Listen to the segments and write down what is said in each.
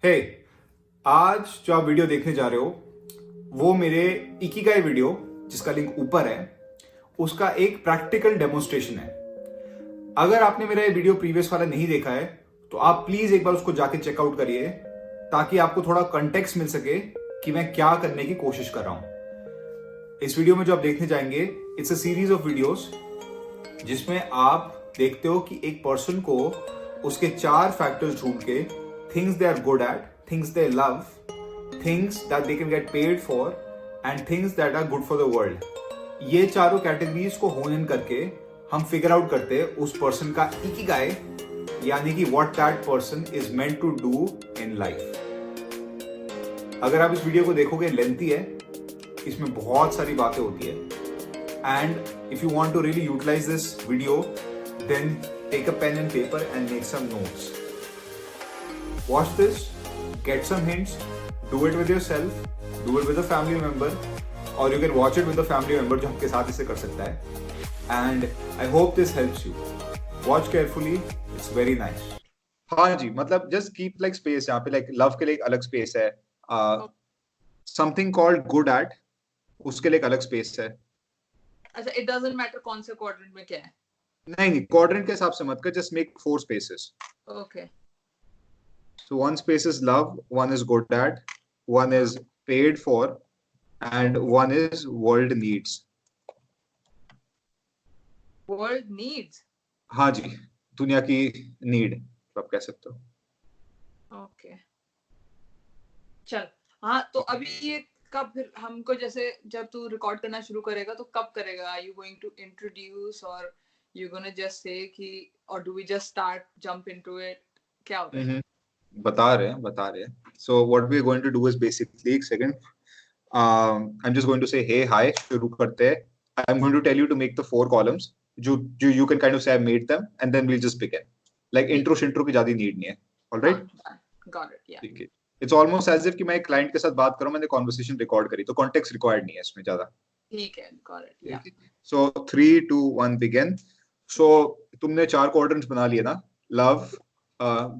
हे आज जो आप वीडियो देखने जा रहे हो वो मेरे इकिगाई वीडियो जिसका लिंक ऊपर है उसका एक प्रैक्टिकल डेमोन्स्ट्रेशन है। अगर आपने मेरा ये वीडियो प्रीवियस वाला नहीं देखा है तो आप प्लीज एक बार उसको जाके चेकआउट करिए ताकि आपको थोड़ा कंटेक्स्ट मिल सके कि मैं क्या करने की कोशिश कर रहा हूं। इस वीडियो में जो आप देखने जाएंगे it's a series of videos जिसमें आप देखते हो कि एक पर्सन को उसके 4 फैक्टर्स ढूंढ के things they are good at, things they love, things that they can get paid for and things that are good for the world। ये चारों कैटेगरीज को होन इन करके हम फिगर आउट करते हैं उस पर्सन का इकिगाई, यानी कि what that person is meant to do in life. अगर आप इस वीडियो को देखोगे, लेंथी है, इसमें बहुत सारी बातें होती है and if you want to really utilise this video then take a pen and paper and make some notes. Watch this, get some hints, do it with yourself, do it with a family member, or you can watch it with a family member जो आपके साथ इसे कर सकता है। And I hope this helps you. Watch carefully, it's very nice। हाँ जी, मतलब just keep like space यहाँ पे, like love के लिए एक अलग space है, something called good at उसके लिए एक अलग space है। अच्छा, it doesn't matter कौन से quadrant में क्या है? नहीं, quadrant के हिसाब से मत कर, just make 4 spaces। Okay। So one space is love, one is good at, one is paid for, and one is world needs। World needs। हाँ जी, दुनिया की नीड आप कह सकते हो। Okay। चल, हाँ तो अभी ये कब फिर हमको, जैसे जब तू रिकॉर्ड करना शुरू करेगा तो कब करेगा? Are you going to introduce or you gonna just say कि, or do we just start jump into it? क्या हो रहा है? बता रहे हैं। So what we are going to do is basically, एक second, I'm just going to say hey hi, शुरू करते हैं। I'm going to tell you to make the 4 columns जो you can kind of say I made them and then we'll just begin। Like intro की ज्यादा need नहीं है। All right? Got it, yeah। ठीक है। It's almost as if कि मैं एक क्लाइंट के साथ बात कर रहा हूं, मैंने कॉन्वर्सेशन रिकॉर्ड करी, तो कॉन्टेक्स्ट रिक्वायर्ड नहीं है इसमें ज्यादा। ठीक है, got it, yeah। So 3 2 1 begin। So तुमने 4 क्वाड्रेंट्स बना लिए ना, लव,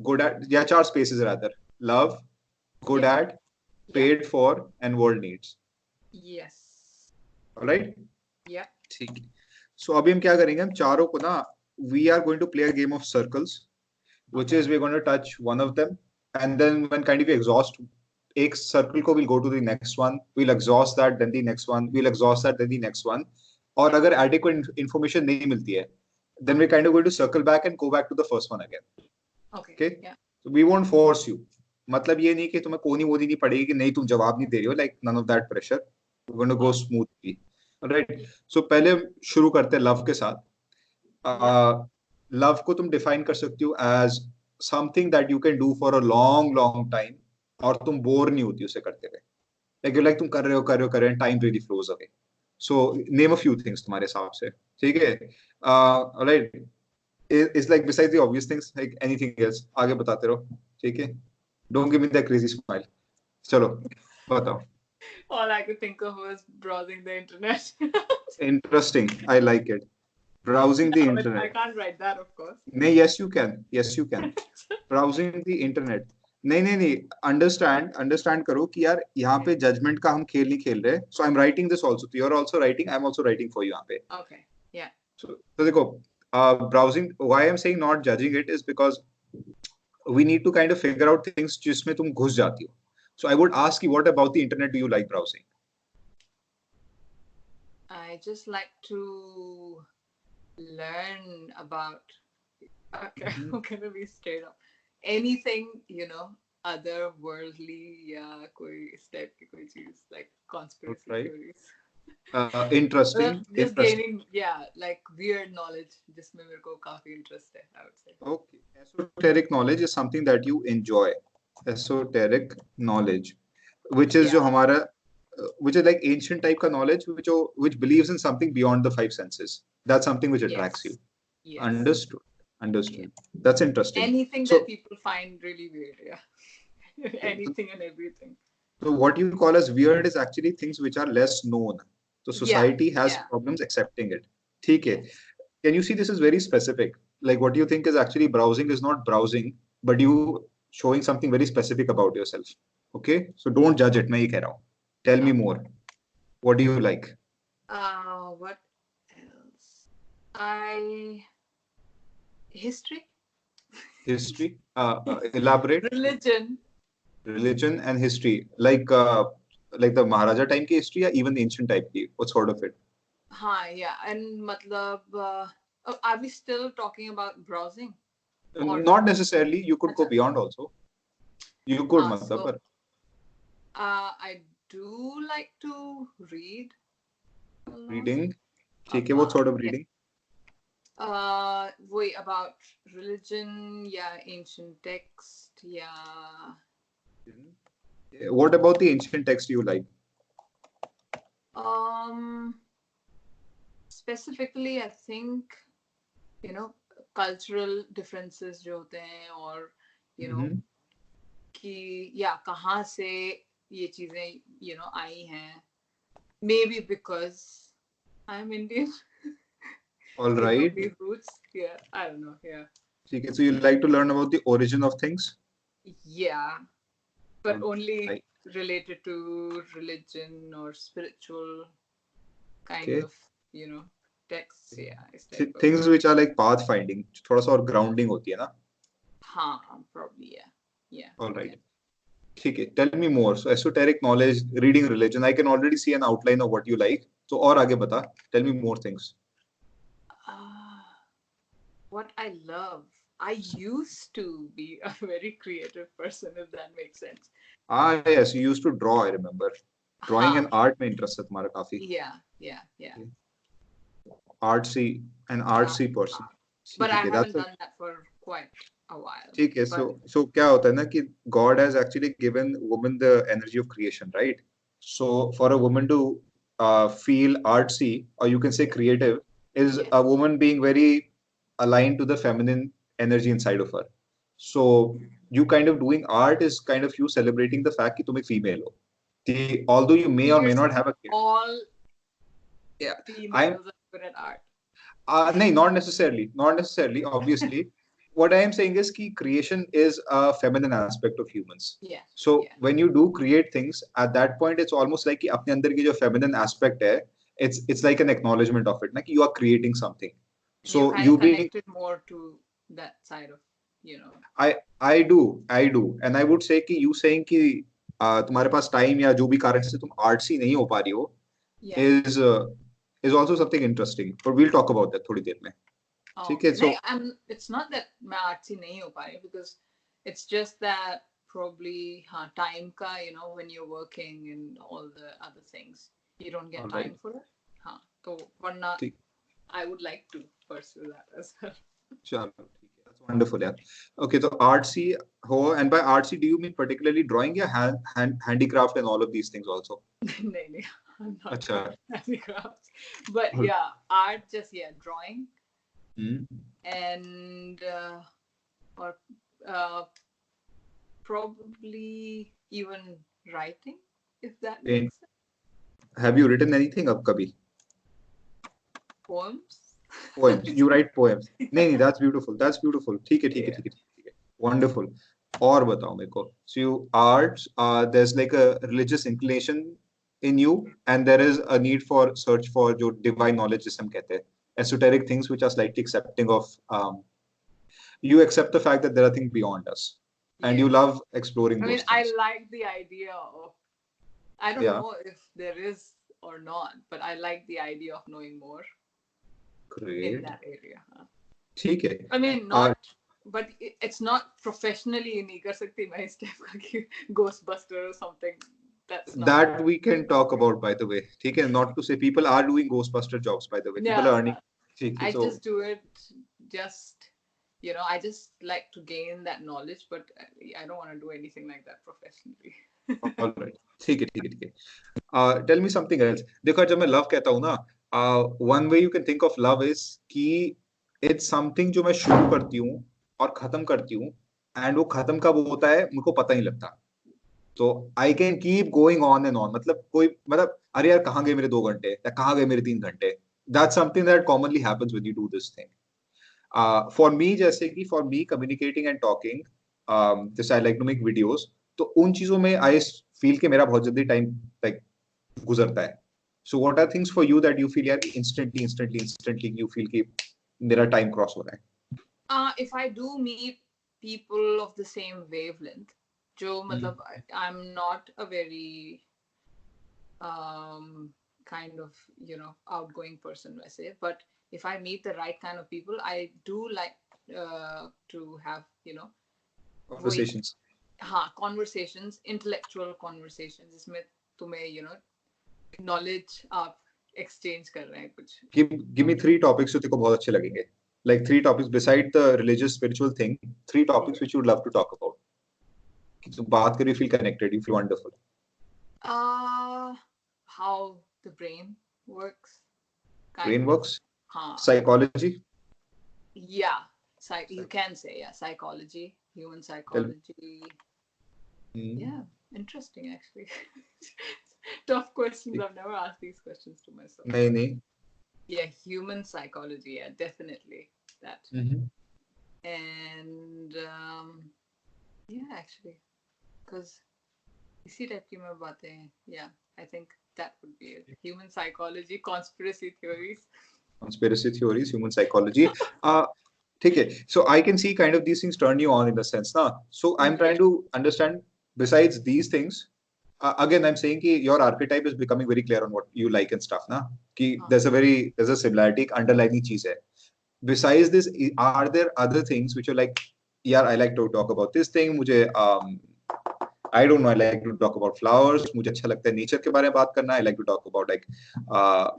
गुड एट, या 4 spaces rather, love, good at, paid for and world needs. Yes। Alright, Yeah। ठीक है। सो अभी हम क्या करेंगे, हम चारों को ना, we are going to play a game of circles which is we are going to touch one of them and then when kind of exhaust एक सर्कल को, we'll go to the next one, we'll exhaust that, then the next one, we'll exhaust that, then the next one। और अगर adequate information नहीं मिलती है, then we're kind of going to circle back and go back to the first one again। Okay, yeah। So we won't force you। मतलब ये नहीं कि तुम्हें कोनी वोनी नहीं पड़ेगी कि नहीं तुम जवाब नहीं दे रही हो, like none of that pressure। we're going to go smoothly। Alright, so पहले शुरू करते हैं लव के साथ। लव को तुम डिफाइन कर सकती हो as something that you can do for a long time और तुम बोर नहीं होती उसे करते हुए। like तुम कर रहे हो, time really flows away। so name a few things तुम्हारे हिसाब से, ठीक है? Alright, it's like besides the obvious things, like anything else आगे बताते रहो, ठीक है? don't give me that crazy smile। चलो बताओ। All I could think of was browsing the internet। interesting, I like it। browsing the I internet। can't write that, of course। नहीं, yes you can। browsing the internet। नहीं, understand करो कि यार यहाँ पे judgement का हम खेल नहीं खेल रहे। So I am writing this also, you are also writing, I am also writing for you यहाँ पे। Okay, yeah। तो देखो, browsing, why I'm saying not judging it is because we need to kind of figure out things जिसमें तुम घुस जाती हो। So I would ask you, what about the internet do you like browsing? I just like to learn about, okay, I'm gonna be straight up, anything, you know, otherworldly या कोई इस type की कोई चीज, like conspiracy theories। Interesting। Just gaining, yeah, like weird knowledge जिसमें मेरे को काफी interest है, I would say। Okay, esoteric knowledge is something that you enjoy। esoteric knowledge, which is जो हमारा, which is like ancient type का knowledge, which believes in something beyond the 5 senses। That's something which attracts you। Yes। Understood। That's interesting। Anything that people find really weird, yeah। Anything and everything। So what you call as weird is actually things which are less known। So society has problems accepting it। ठीक है? Can you see this is very specific? Like what you think is actually browsing is not browsing, but you showing something very specific about yourself. Okay, so don't judge it. मैं ये कह रहा हूँ. Tell me more. What do you like? What else? History. History. Elaborate. Religion and history. Like the Maharaja time की history या even the ancient type की. What sort of it? हाँ, yeah, and मतलब are we still talking about browsing? Not necessarily. You could go beyond also. You could, मतलब पर. I do like to read. Reading. ठीक है, what sort of reading? Wait, about religion, yeah, ancient text, yeah. What about the ancient text you like? Specifically, I think, cultural differences जो होते हैं और कि कहाँ से ये चीजें आई हैं. Maybe because I'm Indian. All right. These roots, yeah, I don't know, yeah. Okay, so you like to learn about the origin of things? Yeah, but only right. related to religion or spiritual kind of, texts, yeah. Things which are like pathfinding, थोड़ा सा और grounding होती है ना? हाँ, probably, yeah. All right. ठीक है, tell me more. So esoteric knowledge, reading religion. I can already see an outline of what you like. So और आगे बता. Tell me more things. What I love. I used to be a very creative person, if that makes sense. Yes, you used to draw, I remember. Drawing and art में interest है तुम्हारा काफी. Yeah. Artsy person. But I haven't done that for quite a while. ठीक है, so क्या होता है ना कि God has actually given woman the energy of creation, right? So for a woman to feel artsy, or you can say creative, is a woman being very aligned to the feminine energy inside of her. So you kind of doing art is kind of you celebrating the fact कि तुम एक female हो. Although you may or may not have a kid. All females are good at art. No, not necessarily. Obviously, what I am saying is कि creation is a feminine aspect of humans. So when you do create things, at that point, it's almost like कि अपने अंदर की जो feminine aspect है, it's like an acknowledgement of it, ना कि you are creating something. So you being connected more to that side of, I do, and I would say कि you saying कि तुम्हारे पास time या जो भी कारण से तुम artsy नहीं हो पा रही हो, is also something interesting, but we'll talk about that थोड़ी देर में. ठीक है, so it's not that मैं artsy नहीं हो पा रही, because it's just that probably time का, when you're working and all the other things, you don't get time for it. तो वरना I would like to pursue that as well. चलो, that's wonderful, yeah. Okay, so artsy ho, and by artsy do you mean particularly drawing या handicraft and all of these things also? नहीं, I'm not अच्छा. handicraft, but art, just drawing. And or probably even writing, if that makes sense. Have you written anything up kabhi? Poems. You write poems. नहीं, that's beautiful. ठीक है. Wonderful. और बताओ मेरे को. So you arts, there's like a religious inclination in you, and there is a need for search for जो divine knowledge जिसे हम कहते हैं. Esoteric things which are slightly accepting of you accept the fact that there are things beyond us, and you love exploring those things. I like the idea of, I don't know if there is or not, but I like the idea of knowing more. Great. In that area. ठीक है. I mean, not, but it's not professionally नहीं कर सकती मैं इस type का कि Ghostbuster or something. That's not that we can talk about, by the way. ठीक है, not to say people are doing Ghostbuster jobs, by the way. People are earning. I just do it, just I just like to gain that knowledge, but I don't want to do anything like that professionally. All right. ठीक है. Tell me something else. देखो जब मैं love कहता हूँ ना, one way you can think of love is कि it's something जो मैं शुरू करती हूँ और खत्म करती हूँ, and वो खत्म कब होता है मुझको पता नहीं लगता. So I can keep going on and on. मतलब अरे यार कहाँ गए मेरे 2 घंटे या कहाँ गए मेरे 3 घंटे. That's something that commonly happens when you do this thing. For me, जैसे कि for me communicating and talking, जैसे I like to make videos, तो उन चीजों में आई फील कि मेरा बहुत जल्दी टाइम लाइक गुजरता है. So what are things for you that you feel यार इंस्टेंटली यू फील कि मेरा टाइम क्रॉस हो रहा है? If I do meet people of the same wavelength, जो मतलब I'm not a very kind of outgoing person वैसे, but if I meet the right kind of people, I do like to have वही Conversations. हाँ conversations, intellectual conversations जिसमें तुम्हें knowledge आप exchange कर रहे हैं कुछ. Give me three topics जो तेरे को बहुत अच्छे लगेंगे. Like three topics beside the religious spiritual thing, three topics which you would love to talk about. कि तुम बात कर, you feel connected, you feel wonderful. How the brain works, kind Brain of. works, हाँ. psychology. Yeah, you can say, yeah, psychology, human Tell. psychology. Yeah, interesting actually. Tough questions. I've never asked these questions to myself. नहीं. Yeah, human psychology, yeah, definitely that. And yeah, actually, because इसी type की मैं बातें हैं. Yeah, I think that would be it. Human psychology, conspiracy theories. Conspiracy theories, human psychology. ठीक है. So I can see kind of these things turn you on in the sense, na. So I'm trying to understand. Besides these things, again I'm saying कि your archetype is becoming very clear on what you like and stuff, na. कि there's a similarity, underlying चीज है. Besides this, are there other things which are like, yeah, I like to talk about this thing. मुझे I don't know, I like to talk about flowers. मुझे अच्छा लगता है nature के बारे में बात करना. I like to talk about like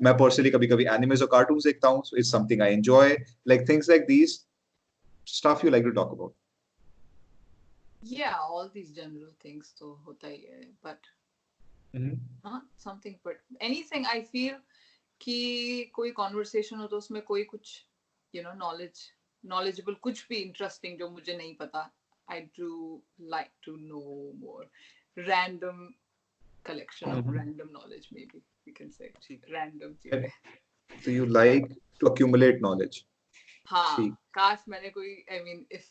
मैं personally कभी-कभी animes और cartoons देखता हूँ. So it's something I enjoy. Like things like these stuff you like to talk about. Yeah, all these general things तो होता ही है, but not something, but anything I feel कि कोई conversation हो तो उसमें कोई कुछ knowledgeable कुछ भी interesting जो मुझे नहीं पता, I do like to know more. Random collection of random knowledge, maybe we can say. Random चीजें. So you like to accumulate knowledge. हाँ, काश मैंने कोई, I mean, if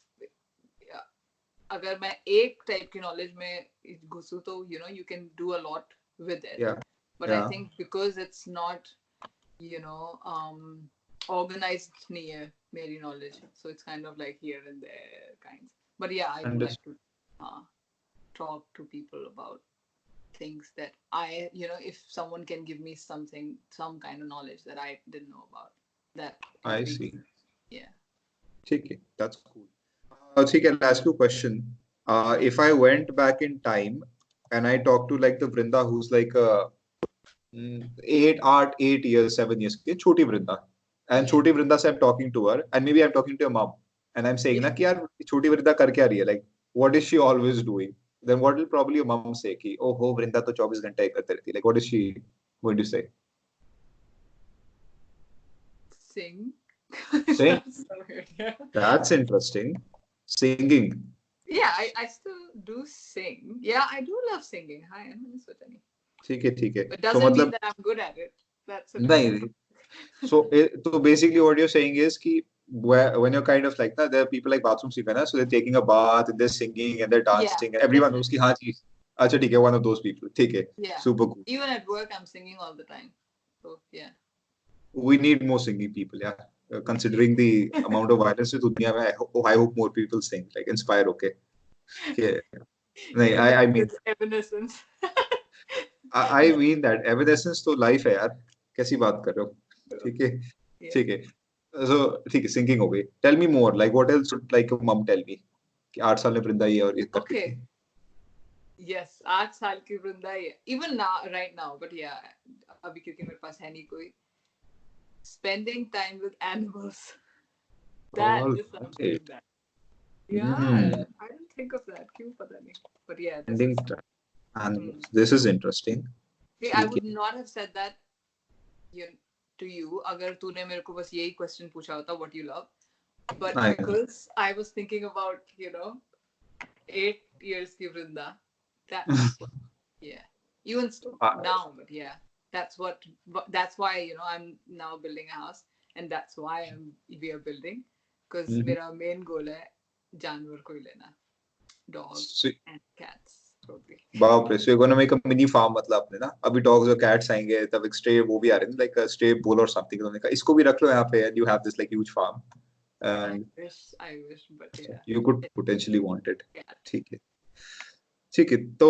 अगर मैं एक टाइप की नॉलेज में घुसूं तो you can do a lot with it. Yeah. But I think because it's not organized नहीं है मेरी knowledge, so it's kind of like here and there kinds. But yeah, I do like to talk to people about things that I if someone can give me something, some kind of knowledge that I didn't know about, that I see. Yeah. Okay, that's cool. Okay, I'll ask you a question. If I went back in time and I talked to like the Vrinda who's like 8 years, 7 years, Choti Vrinda. And Choti Vrinda se I'm talking to her, and maybe I'm talking to your mom, and I'm saying, na, ki yaar, Choti Vrinda kar kya rahi hai? Like, what is she always doing? Then what will probably your mom say? Ki, oh, ho, Vrinda to 24 घंटे करते रहती है. Like, what is she going to say? Sing. Sing? That's so weird, yeah. That's interesting. Singing. Yeah, I still do sing. Yeah, I do love singing. Hi, I'm Swetani. ठीक है. But doesn't mean that I'm good at it. That's नहीं. So basically what you're saying is कि when you're kind of like that, there are people like bathroom singer, so they're taking a bath and they're singing and they're dancing, and everyone knows कि हाँ जी, अच्छा ठीक है, one of those people. ठीक है. Yeah. Super cool. Even at work, I'm singing all the time. So yeah. We need more singing people, yeah. Considering the amount of violence in दुनिया में, I hope more people sing, like inspire, okay. Yeah. नहीं, I mean, Evanescence. I mean that Evanescence तो life है यार. कैसी बात कर रहे हो? ठीक है. So ठीक है, singing हो गई. Tell me more. Like what else would like your mom tell me? कि 8 साल में वृंदा ये और ये करती थी. Yes, 8 साल की वृंदा ही है. Even now, right now, but yeah, अभी क्योंकि मेरे पास है नहीं कोई. Spending time with animals. That is something that. Yeah, I didn't think of that. क्यों पता नहीं. But yeah, Spending time. Animals. This is interesting. See, I would not have said that to you अगर तूने मेरे को बस यही question पूछा होता, what you love. But because I was thinking about 8 years की वृंदा, yeah, even now, but yeah, that's why I'm now building a house, and that's why we are building, because मेरा main goal है जानवर को ही लेना. dogs So, and cats probably. बाप रे, so you're gonna make a mini farm मतलब अपने ना, अभी dogs और cats आएंगे तब एक stray वो भी आ रहे हैं like a stray bull or something, उन्होंने कहा इसको भी रख लो यहाँ पे and you have this like huge farm and I wish, but yeah. you could potentially want it. Cat. ठीक है तो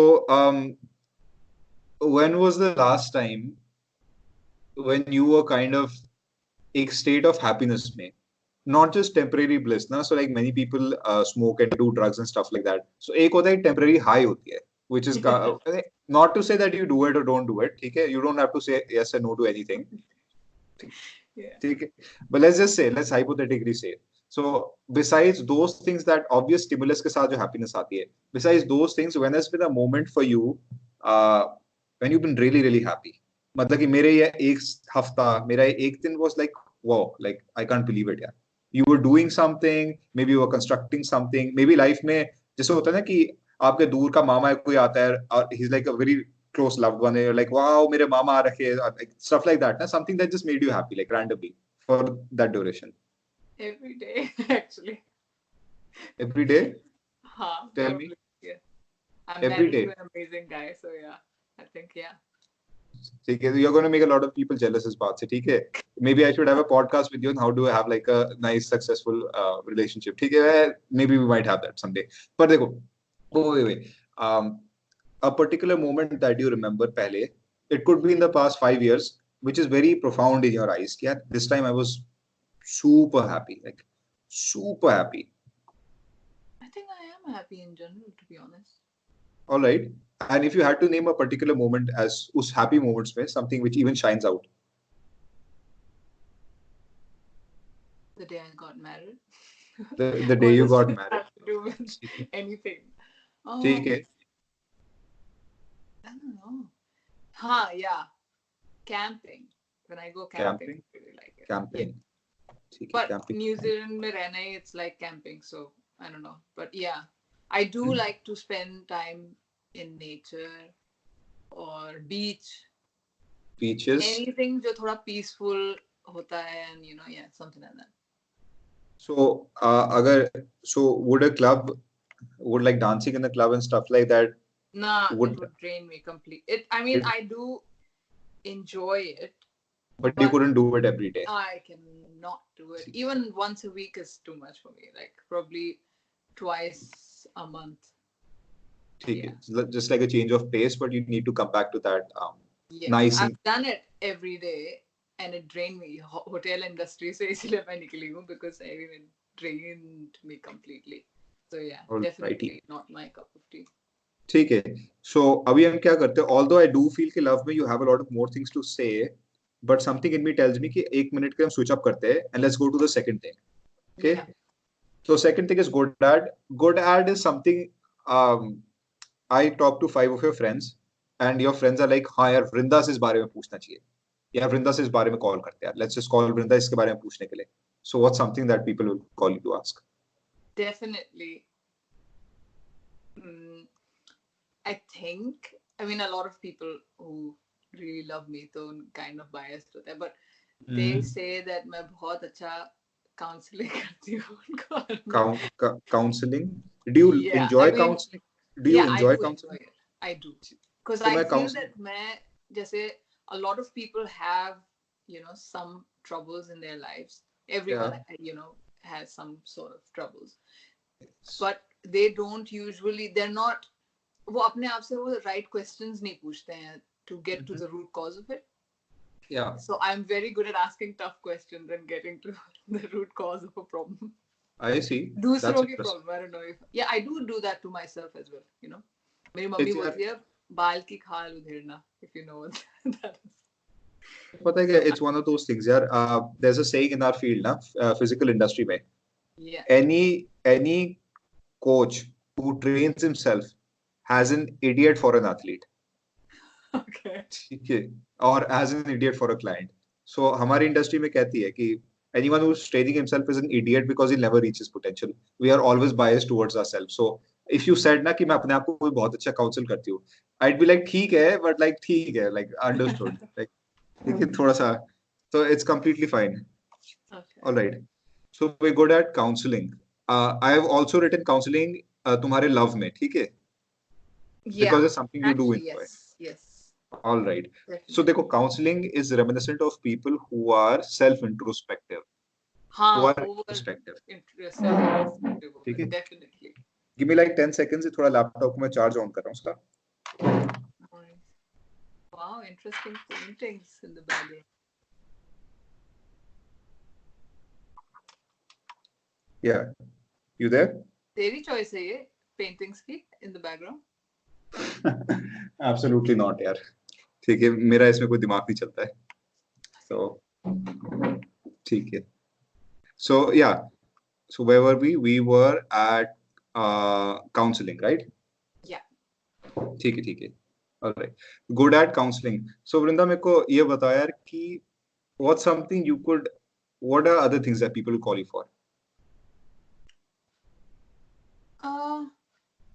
when was the last time when you were kind of एक state of happiness में, not just temporary bliss ना, so like many people smoke and do drugs and stuff like that, so एक होता है temporary high होती है which is not to say that you do it or don't do it, ठीक है, you don't have to say yes or no to anything, Yeah. ठीक है, but let's hypothetically say, so besides those things, that obvious stimulus के साथ जो happiness आती है, besides those things, when has been a moment for you when you've been really really happy, मतलब कि मेरे ये एक हफ्ता, मेरा एक दिन was like wow, like I can't believe it यार, you were doing something, maybe you were constructing something, maybe life में जैसे होता है ना कि आपके दूर का मामा है, कोई आता है और he's like a very close loved one, and you're like wow मेरे मामा आ रखे हैं, like stuff like that ना, something that just made you happy like randomly for that duration. Every day actually. Every day? Haan, Tell probably, me. yeah. I'm Every married day. to an amazing guy, so yeah, I think yeah. ठीक है, you're going to make a lot of people jealous इस बात से, ठीक है, maybe I should have a podcast with you on how to have like a nice successful relationship, ठीक है, maybe we might have that someday, पर देखो wait, a particular moment that you remember पहले, it could be in the past 5 years, which is very profound in your eyes, yeah, this time I was super happy, like super happy. I think I am happy in general, to be honest. All right. And if you had to name a particular moment as us happy moments mein, something which even shines out. The day I got married. The day you got married. Have to do with anything. ठीक है. I don't know. Huh, yeah. Camping. When I go camping, I really like it. Camping. Yeah. But camping. New Zealand mein rehna hai, it's like camping, so I don't know. But yeah, I do like to spend time in nature or beach. Beaches. Anything jo thoda peaceful hota hai, and you know, yeah, something like that. So, would like dancing in the club and stuff like that? Nah, it would drain me completely. I mean, I do enjoy it. But you couldn't do it every day. I cannot do it. Even once a week is too much for me. Like probably twice a month. Yeah. Just like a change of pace, but you need to come back to that yes. nice. I've done it every day and it drained me. Hotel industry se isliye main nikali hu because it drained me completely. So yeah, definitely not my cup of tea. ठीक है. So अभी हम क्या करते हैं? Although I do feel कि love में you have a lot of more things to say, but something in me tells me कि 1 minute के हम switch up करते हैं and let's go to the second thing. Okay. Yeah. So second thing is good ad. Good ad is something I talk to 5 of your friends and your friends are like हाँ यार वृंदा से इस बारे में पूछना चाहिए या वृंदा से इस बारे में कॉल करते हैं. Let's just call वृंदा इसके बारे में पूछने के लिए. So what's something that people will call you to ask? Definitely. I think, I mean, a lot of people who really love me, so kind of biased होते हैं, but they say that मैं बहुत अच्छा counseling करती हूँ. Counseling? Do you enjoy counseling? Do you enjoy counseling? I do. Because I feel that जैसे a lot of people have, you know, some troubles in their lives. Everyone, you know, has some sort of troubles. But they don't usually, they're not, वो अपने आप से वो right questions नहीं पूछते हैं to get to the root cause of it. Yeah. So I'm very good at asking tough questions and getting to the root cause of a problem. I see. दूसरों की problem, I don't know if, yeah, I do that to myself as well, you know. मेरी mummy बोलती है बाल की खाल उधेड़ना, if you know what that is. पता है क्या, it's one of those things यार. There's a saying in our field ना, physical industry में. Yeah. Any coach who trains himself has an idiot for an athlete. Okay. ठीक है. Or as an idiot for a client. So हमारी industry में कहती है कि anyone who's training himself is an idiot because he'll never reach his potential. We are always biased towards ourselves. So if you said ना कि मैं अपने आप को बहुत अच्छा counsel करती हूँ, I'd be like ठीक है, but like ठीक है, like understood. Like लेकिन थोड़ा सा, so it's completely fine. Okay. All right. So we're good at counseling. I have also written counseling तुम्हारे लव में, ठीक है, Yeah, because it's something you do actually, enjoy. yes, All right. So definitely. देखो, counseling is reminiscent of people who are self introspective, who हाँ, are over introspective, interesting, ठीक है. definitely. Give me like 10 seconds, ये थोड़ा laptop को मैं charge on कर रहा हूँ उसका. Nice. Wow, interesting paintings in the background. Yeah, you there? तेरी choice है ये paintings की in the background. Absolutely not यार. ठीक है, मेरा इसमें कोई दिमाग नहीं चलता है. So ठीक है. So yeah, so where were we? We were at counseling, right? Yeah. ठीक है, ठीक है. All right. Good at counseling. So वृंदा, मेरे को ये बताओ यार कि what's something you could, what are other things that people call you for?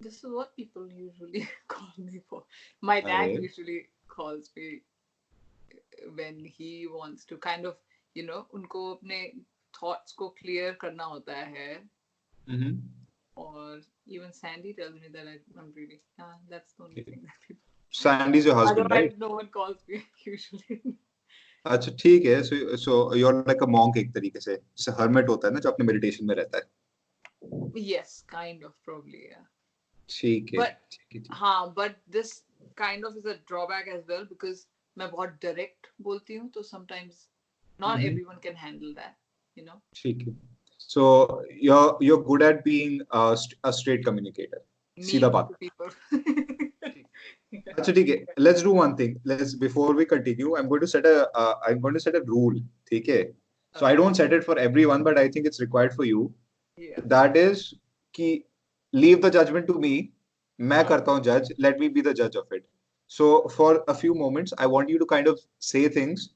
This is what people usually call me for. My dad अरे. usually calls me when he wants to kind of, you know, उनको अपने thoughts को clear करना होता है. Mm-hmm. Or even Sandy tells me that I'm really, that's the only thing that people. Sandy's your husband, Otherwise, right? no one calls me usually. अच्छा, ठीक है. So you're like a monk एक तरीके से, जैसे hermit होता है ना जो अपने meditation में रहता है. Yes, kind of, probably, yeah. ठीक है, But ठीक है, ठीक है. हाँ, but this kind of is a drawback as well because मैं बहुत direct बोलती हूँ, तो sometimes not Mhm. everyone can handle that, you know. ठीक है. So you're good at being a straight communicator. Me सीधा to बात. people. अच्छा, ठीक है. Let's do one thing. Let's, before we continue, I'm going to set a rule. ठीक है. So I don't set it for everyone, but I think it's required for you. Yeah. That is कि leave the judgment to me. मैं हाँ. करता हूँ judge. Let me be the judge of it. So for a few moments, I want you to kind of say things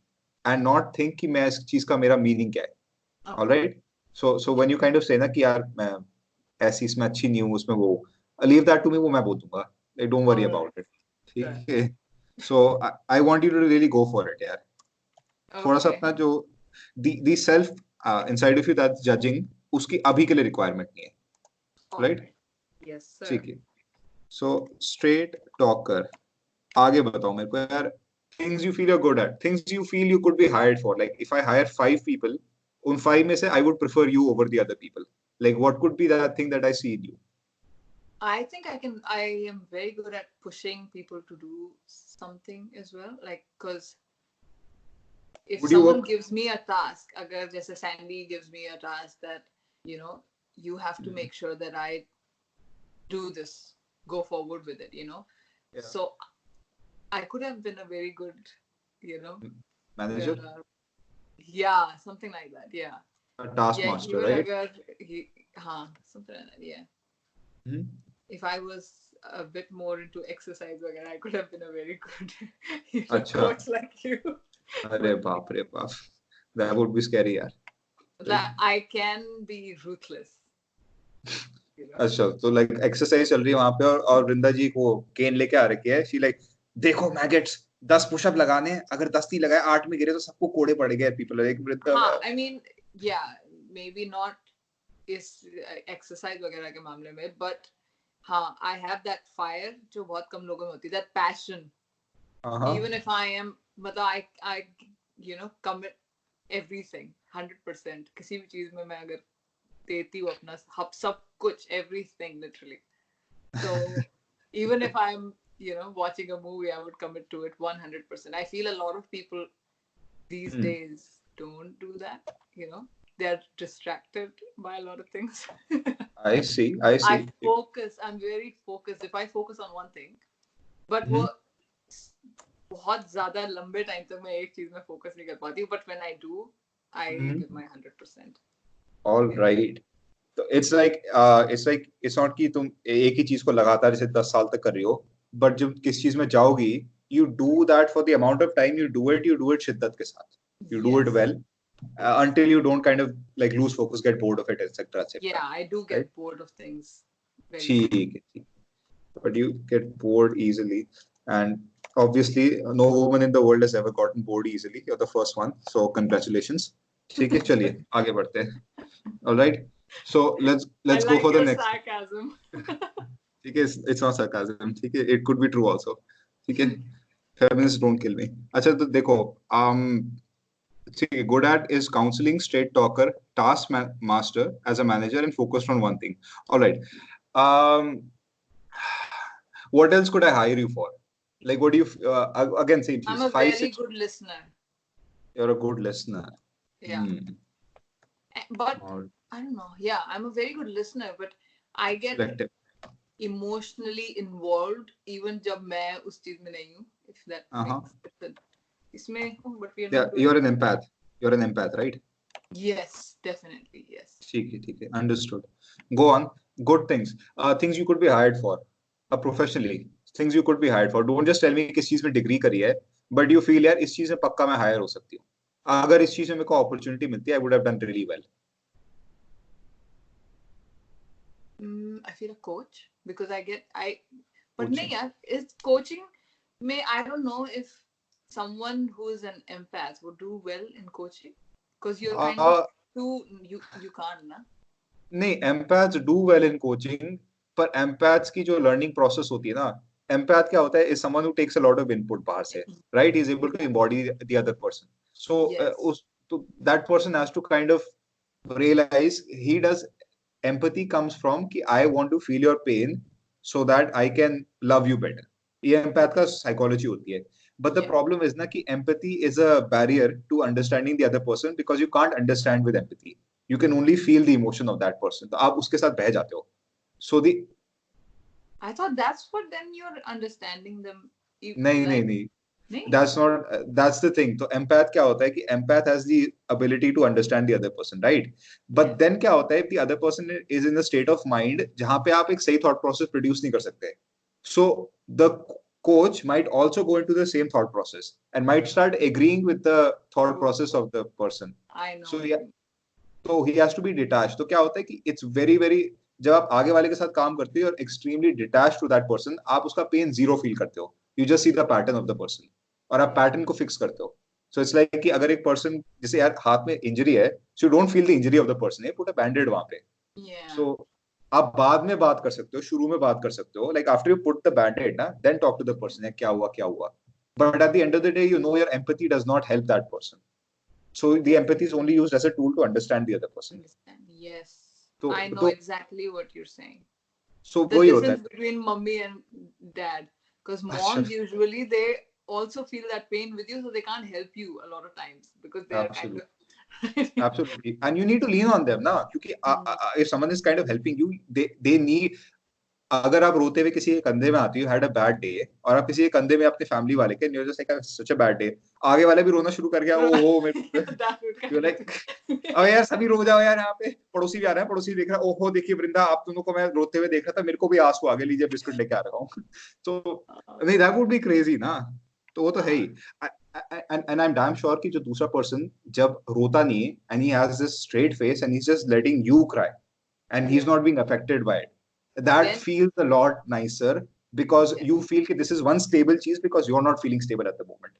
and not think कि मैं इस चीज का मेरा meaning क्या है. Okay. All right. So when you kind of say ना कि यार मैं ऐसी इसमें अच्छी नहीं हूँ, उसमें वो, leave that to me, वो मैं बोल दूंगा. Like, don't worry Alright. about it. ठीक है. So I want you to really go for it यार. थोड़ा सा Okay. अपना जो the self inside of you that's judging, उसकी अभी के लिए requirement नहीं है. Right? Alright. Yes, sir. ठीक है. So straight talker. आगे बताओ मेरे को यार, things you feel you're good at, things you feel you could be hired for. Like if I hire 5 people, उन 5 में से I would prefer you over the other people. Like what could be that thing that I see in you? I think I am very good at pushing people to do something as well. Like, because if Would you someone work? gives me a task, agar jaise Sandy gives me a task that, you know, you have to make sure that I do this, go forward with it, you know. Yeah. So I could have been a very good, you know, Manager? yeah, something like that. Yeah. A taskmaster, even right? agar something like that. Yeah. Hmm? If I was a bit more into exercise, I could have been a very good you know, अच्छा. coach like you. अरे बाप रे बाप. That would be scary यार. That I can be ruthless. You know? अच्छा, तो like exercise चल रही है वहां पे और वृंदा जी को केन लेके आ रखी है. She like, देखो मैगेट्स, 10 पुशअप लगाने हैं, अगर 10 नहीं लगाए 8 में गिरे तो सबको कोड़े पड़ेंगे. People are like, वृंदा. हाँ, I mean, yeah, maybe not इस exercise वगैरह के मामले में, but हाँ, I have that fire जो बहुत कम लोगों में होती है, that passion. Even if I am, मतलब I you know, commit everything 100%. किसी भी चीज में मैं अगर देती हूँ अपना सब कुछ, everything literally. So even if I'm, you know, watching a movie, I would commit to it 100%. I feel a lot of people these days don't do that, you know. They're distracted by a lot of things. I see. I'm very focused. If I focus on one thing, but वो बहुत ज़्यादा लंबे time तक मैं एक चीज में focus नहीं कर पाती हूँ, but when I do, I give my 100%. All right. तो it's like it's not कि तुम एक ही चीज को लगातार जैसे 10 साल तक कर रही हो, but जब किस चीज में जाओगी, you do that for the amount of time you do it शिद्दत के साथ. You do it well until you don't kind of like lose focus, get bored of it, etc. Yeah, I do get bored of things. ठीक है. But you get bored easily, and obviously no woman in the world has ever gotten bored easily. You're the first one, so congratulations. ठीक है, चलिए आगे बढ़ते हैं. All right. So let's go for the next. Sarcasm. ठीक है, it's not sarcasm, ठीक है, it could be true also, ठीक है, feminists don't kill me. अच्छा तो देखो, ठीक है, good at is counseling, straight talker, master as a manager and focused on one thing. All right. Um, what else could I hire you for? Like, what do you, again, same I'm things. a Five, very six, good listener. you're a good listener. Yeah. But Or I don't know. Yeah, I'm a very good listener, but I get selective. emotionally involved even जब मैं उस चीज में नहीं हूँ. If that makes sense. इसमें हूँ, but we are Yeah, not doing. you're an empath. You're an empath, right? Yes, definitely, yes. ठीक है, understood. Go on. Good things. Things you could be hired for. Professionally. Things you could be hired for. Don't just tell me किस चीज में degree करी है, but you feel यार इस चीज में पक्का मैं हायर हो सकती हूँ. अगर इस चीज में मेरे को अपॉर्चुनिटी मिलती है, I would have done really well. I feel a coach because but Coaching. नहीं यार, it's coaching. I don't know if someone who is an empath would do well in coaching because you're kind of you can't ना. नहीं, empaths do well in coaching, पर empaths की जो learning process होती है ना, empath क्या होता है, is someone who takes a lot of input बाहर से, right? He's able to embody the other person. So that person has to kind of realize he does. Empathy comes from कि I want to feel your pain so that I can love you better. ये empath का psychology होती है. But the problem is ना कि empathy is a barrier to understanding the other person because you can't understand with empathy. You can only feel the emotion of that person. तो आप उसके साथ बह जाते हो. So I thought that's what then you're understanding them. नहीं. That's the thing. तो empath क्या होता है कि empath has the ability to understand the other person, right? But then क्या होता है if the other person is in a state of mind जहाँ पे आप एक सही thought process produce नहीं कर सकते. So the coach might also go into the same thought process and might start agreeing with the thought process of the person. I know. So he has to be detached. तो क्या होता है कि it's very very जब आप आगे वाले के साथ काम करते हो और extremely detached to that person, आप उसका pain zero feel करते हो. You just see the pattern of the person. और आप पैटर्न को फिक्स करते हो. सो इट्स लाइक कि अगर एक पर्सन जैसे यार हाथ में इंजरी है, so you don't feel the injury of the person, put a bandaid वहां पे. सो आप बाद में बात कर सकते हो, शुरू में बात कर सकते हो, like after you put the bandaid ना, then talk to the person, क्या हुआ. But at the end of the day you know your empathy does not help that person. So the empathy is only used as a tool to understand the other person. Yes. I know exactly what you're saying. So the difference between mommy and dad, because moms usually they also feel that pain with you, so they can't help you a lot of times because they are kind of absolutely, and you need to lean on them ना, क्योंकि if someone is kind of helping you, they need. अगर आप रोते हुए किसी के कंधे में आती हो, हैड अ बैड डे, और आप किसी के कंधे में अपने फैमिली वाले के, you're just like such a bad day, आगे वाला भी रोना शुरू कर गया, ओहो मेरे you're like अबे यार सभी रो जाओ यार, यहाँ पे पड़ोसी भी आ रहा है, पड़ोसी देख रहा है, ओहो देखिए वृंदा आप दोनों को मैं रोते हुए देख रहा था, मेरे को भी आंसू आ गए, लीजिए बिस्कुट लेके आ रहा हूँ. तो नहीं, that would be crazy ना. तो वो तो है ही. And I'm damn sure कि जो दूसरा person जब रोता नहीं है and he has this straight face and he's just letting you cry and he's not being affected by it, that feels a lot nicer because you feel कि this is one stable चीज because you're not feeling stable at the moment.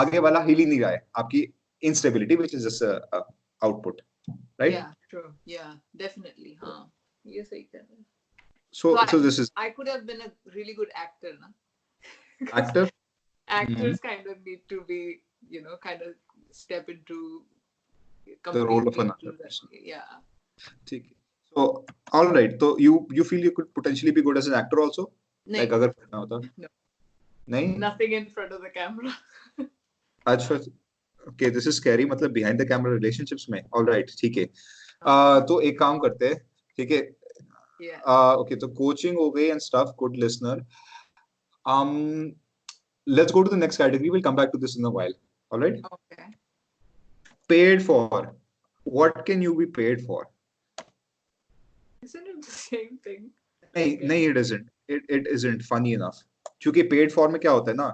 आगे वाला हिल ही नहीं रहा है, आपकी instability which is just a output, right? Yeah, true. Yeah, definitely. हाँ, ये सही कह रहे हैं. So this is. I could have been a really good actor, na? Actor? Actors kind of need to be, kind of step into the role of another person. Yeah. ठीक. So all right. So you feel you could potentially be good as an actor also? नहीं. Like अगर करना होता? No. नहीं. Nothing in front of the camera. अच्छा. Okay, this is scary. मतलब behind the camera relationships में. All right. ठीक है. तो एक काम करते हैं. ठीक है. Yeah. Okay. तो coaching हो गई and stuff. Good listener. Let's go to the next category. We'll come back to this in a while. All right. Okay. Paid for. What can you be paid for? Isn't it the same thing? नहीं, it isn't. It isn't. Funny enough. क्योंकि paid for में क्या होता है ना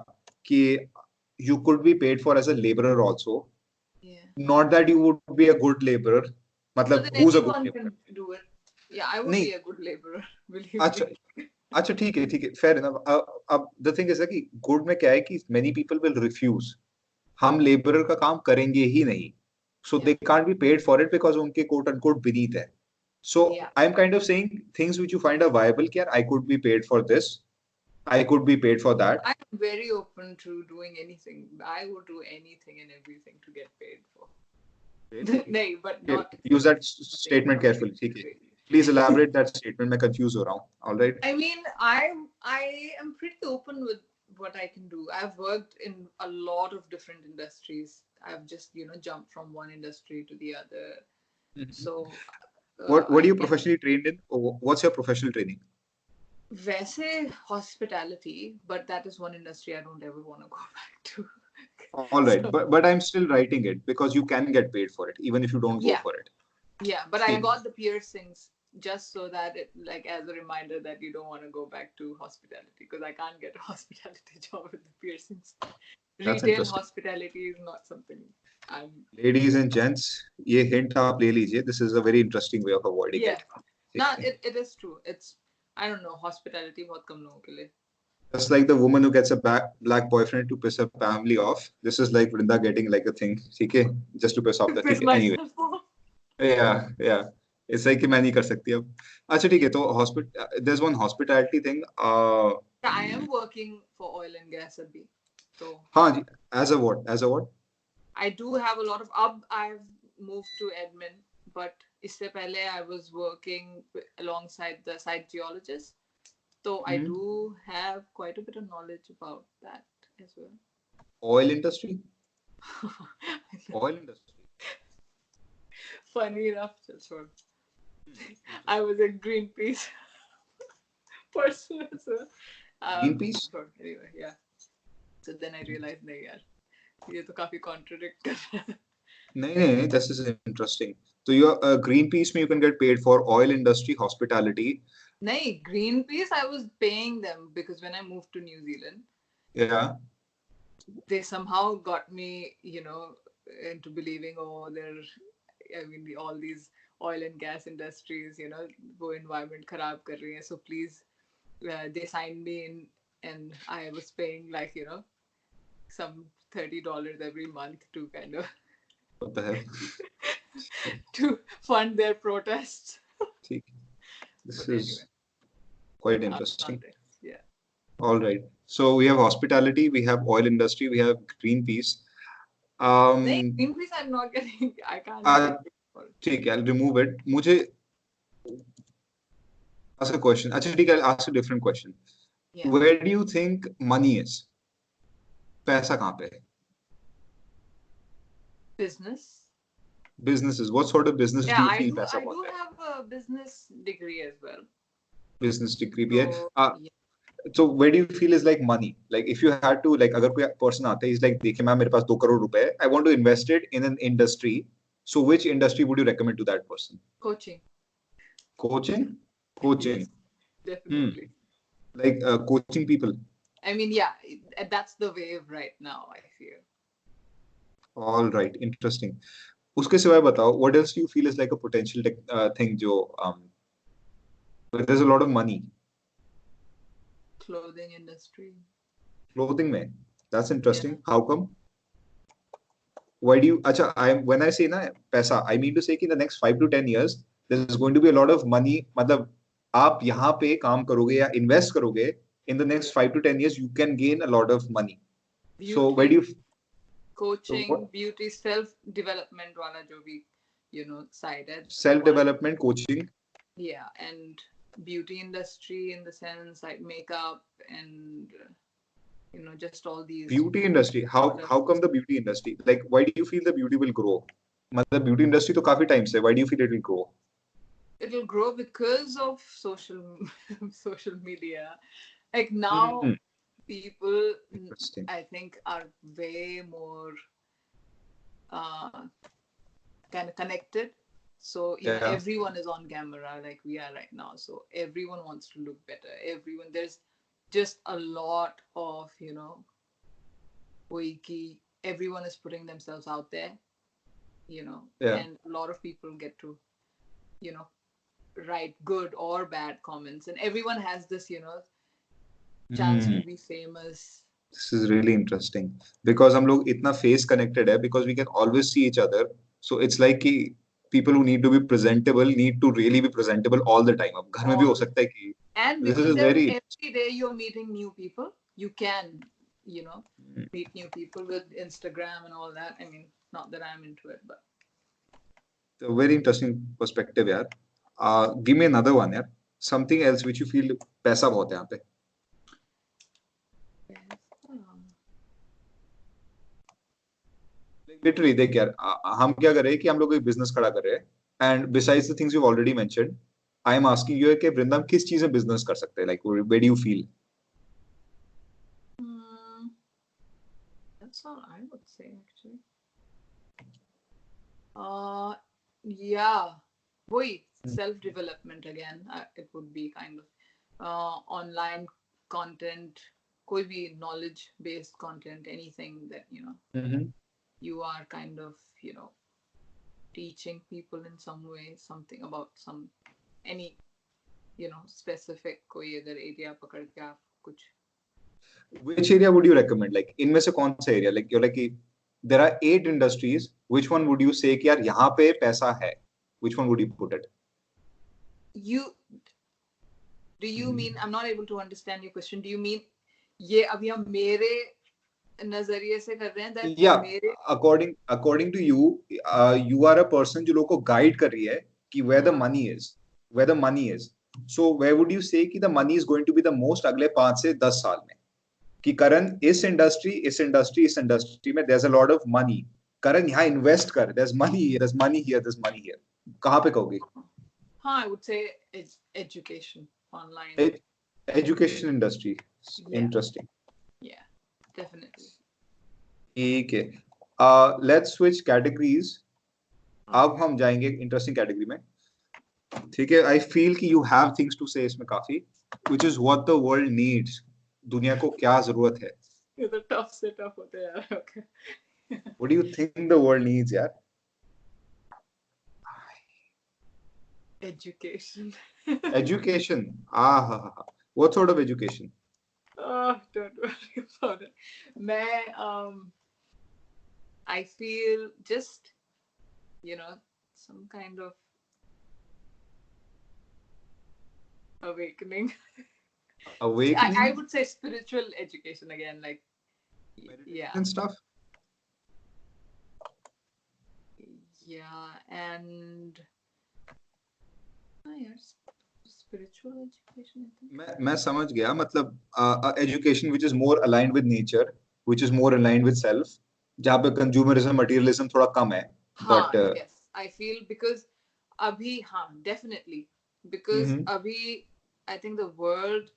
कि you could be paid for as a laborer also. Yeah. Not that you would be a good laborer. मतलब so who's a good laborer? Can do it. Yeah, I would be a good laborer. अच्छा ठीक है. Fair enough. अब the thing is that कि good में क्या है कि many people will refuse. हम laborer का काम करेंगे ही नहीं. So they can't be paid for it because उनके quote unquote beneath है. So Yeah. I'm kind of saying things which you find are viable. Ki, yaar, I could be paid for this. I could be paid for that. I'm very open to doing anything. I would do anything and everything to get paid for. No, but Okay, not use that something statement carefully. ठीक है. crazy. Please elaborate that statement. मैं confused हो रहा हूँ. All right. I mean, I am pretty open with what I can do. I've worked in a lot of different industries. I've just jumped from one industry to the other. So What I are you can, professionally trained in? Or what's your professional training? वैसे hospitality, but that is one industry I don't ever want to go back to. All right, So, but I'm still writing it because you can get paid for it even if you don't go Yeah. for it. yeah, but I See. got the piercings just so that it, like, as a reminder that you don't want to go back to hospitality, because I can't get a hospitality job with the piercings. That's Retail interesting. hospitality is not something I'm. Ladies and gents, ये hint आप ले लीजिए. This is a very interesting way of avoiding Yeah. it. No, it is true. It's, I don't know, hospitality बहुत कम लोगों के लिए. Just like the woman who gets a black boyfriend to piss her family off. This is like Vrinda getting like a thing, ठीक है? Just to piss off the. Piss Anyway, myself off. yeah. It's like कि मैं नहीं कर सकती अब. अच्छा ठीक है तो there's one hospitality thing. Yeah, I am working for oil and gas abhi. So हाँ जी. As a what? I do have a lot of I've moved to admin, but इससे पहले I was working alongside the site geologist. So I do have quite a bit of knowledge about that as well. Oil industry. Oil industry. Funny enough, that's what I was a Greenpeace person as well. Greenpeace? Sure. Anyway, yeah. So then I realized, नहीं यार, ये तो काफी contradict कर रहा है. नहीं, this is interesting. So you're Greenpeace, you can get paid for oil industry, hospitality. नहीं, Greenpeace, I was paying them because when I moved to New Zealand, Yeah. they somehow got me, into believing, all these oil and gas industries, वो environment खराब कर रही हैं, so please, they signed me in, and I was paying like, some $30 every month to kind of What the hell? to fund their protests. This But is anyway, quite interesting. context, yeah. All right. So we have hospitality, we have oil industry, we have Greenpeace. नहीं, Greenpeace I'm not getting. I can't. ठीक है, I'll remove it. मुझे ask a question. अच्छा ठीक है, I'll ask a different question. Yeah. Where do you think money is? पैसा कहाँ पे है? Business. Businesses. What sort of business do you I feel do. पैसा I बहुत do है? have a business degree as well. Business degree भी है. So, yeah. So where do you feel is like money? Like if you had to, like अगर कोई person आता है, he's like, देखिए मैम मेरे पास 2 crore रुपए है. I want to invest it in an industry. So which industry would you recommend to that person? Coaching. Coaching? Yes, definitely. Like coaching people. I mean, yeah, that's the wave right now, I feel. All right, interesting. उसके सिवाय बताओ, what else do you feel is like a potential thing जो where there's a lot of money? Clothing industry. Clothing में. That's interesting. How come? Why do you? अच्छा, when I say ना पैसा, I mean to say कि in the next 5 to 10 years, there's going to be a lot of money. मतलब आप यहाँ पे काम करोगे या invest करोगे, in the next 5 to 10 years, you can gain a lot of money. Beauty, so where do you? coaching, beauty, self-development वाला जो भी, side है. Self-development, coaching. Yeah, and beauty industry in the sense like makeup and just all these. Beauty industry. How come the beauty industry? Like, why do you feel the beauty will grow? मतलब beauty industry तो काफी time से. Why do you feel it will grow? It'll grow because of social media. Like now, people, I think, are way more kind of connected. So everyone is on camera like we are right now. So everyone wants to look better. There's just a lot of everyone is putting themselves out there, and a lot of people get to write good or bad comments, and everyone has this chance to be famous. This is really interesting because हम लोग इतना face connected है because we can always see each other. So it's like कि people who need to be presentable need to really be presentable all the time. अब घर में भी हो All सकता है कि And this because is very every day you're meeting new people, you can, you know, meet new people with Instagram and all that. I mean, not that I'm into it, but a very interesting perspective यार. Give me another one यार. Something else which you feel पैसा बहुत है यहाँ पे. Literally देख यार, हम क्या कर रहे हैं कि हम लोग एक बिजनेस खड़ा कर रहे हैं. And besides the things you've already mentioned, I am asking you कि वृंदा हम किस चीज में बिजनेस कर सकते हैं? Like where do you feel? that's all I would say actually. Yeah, wait, self-development again. It would be kind of online content, कोई भी knowledge-based content, anything that you are kind of teaching people in some way something about some any specific कोई अगर area पकड़ के आप कुछ Which area would you recommend? Like इनमें से कौन सा area? Like you're like there are 8 industries. Which one would you say कि यार यहाँ पे पैसा है? Which one would you put it? Do you mean, I'm not able to understand your question. Do you mean ये अभी हम मेरे नजरिए से कर रहे हैं that Yeah, मेरे according to you, you are a person जो लोग को guide कर रही है कि where the money is. So where would you say कि the money is going to be the most अगले 5 से 10 साल में? कि करण इस इंडस्ट्री में there's a lot of money. करण यहाँ इन्वेस्ट कर, there's money here. कहाँ पे कहोगे? हाँ, I would say it's education online. Education industry. Yeah. Interesting. Yeah, definitely. ठीक है. Let's switch categories. अब हम जाएंगे इंटरेस्टिंग कैटेगरी में. ठीक है. I feel कि you have things to say इसमें काफी, which is what the world needs. दुनिया को क्या जरूरत है? ये तो tough से tough होते हैं यार. Okay. What do you think the world needs यार? Education. Education. What sort of education? Oh, don't worry about it. I feel just, some kind of awakening. Awakening? I would say spiritual education again, like, yeah. And stuff? Yeah, and yes, spiritual education, I think. मैं समझ गया. मतलब education which is more aligned with nature, which is more aligned with self, जहाँ पे consumerism, materialism थोड़ा कम है. But yes, I feel because abhi, definitely, because abhi, I think the world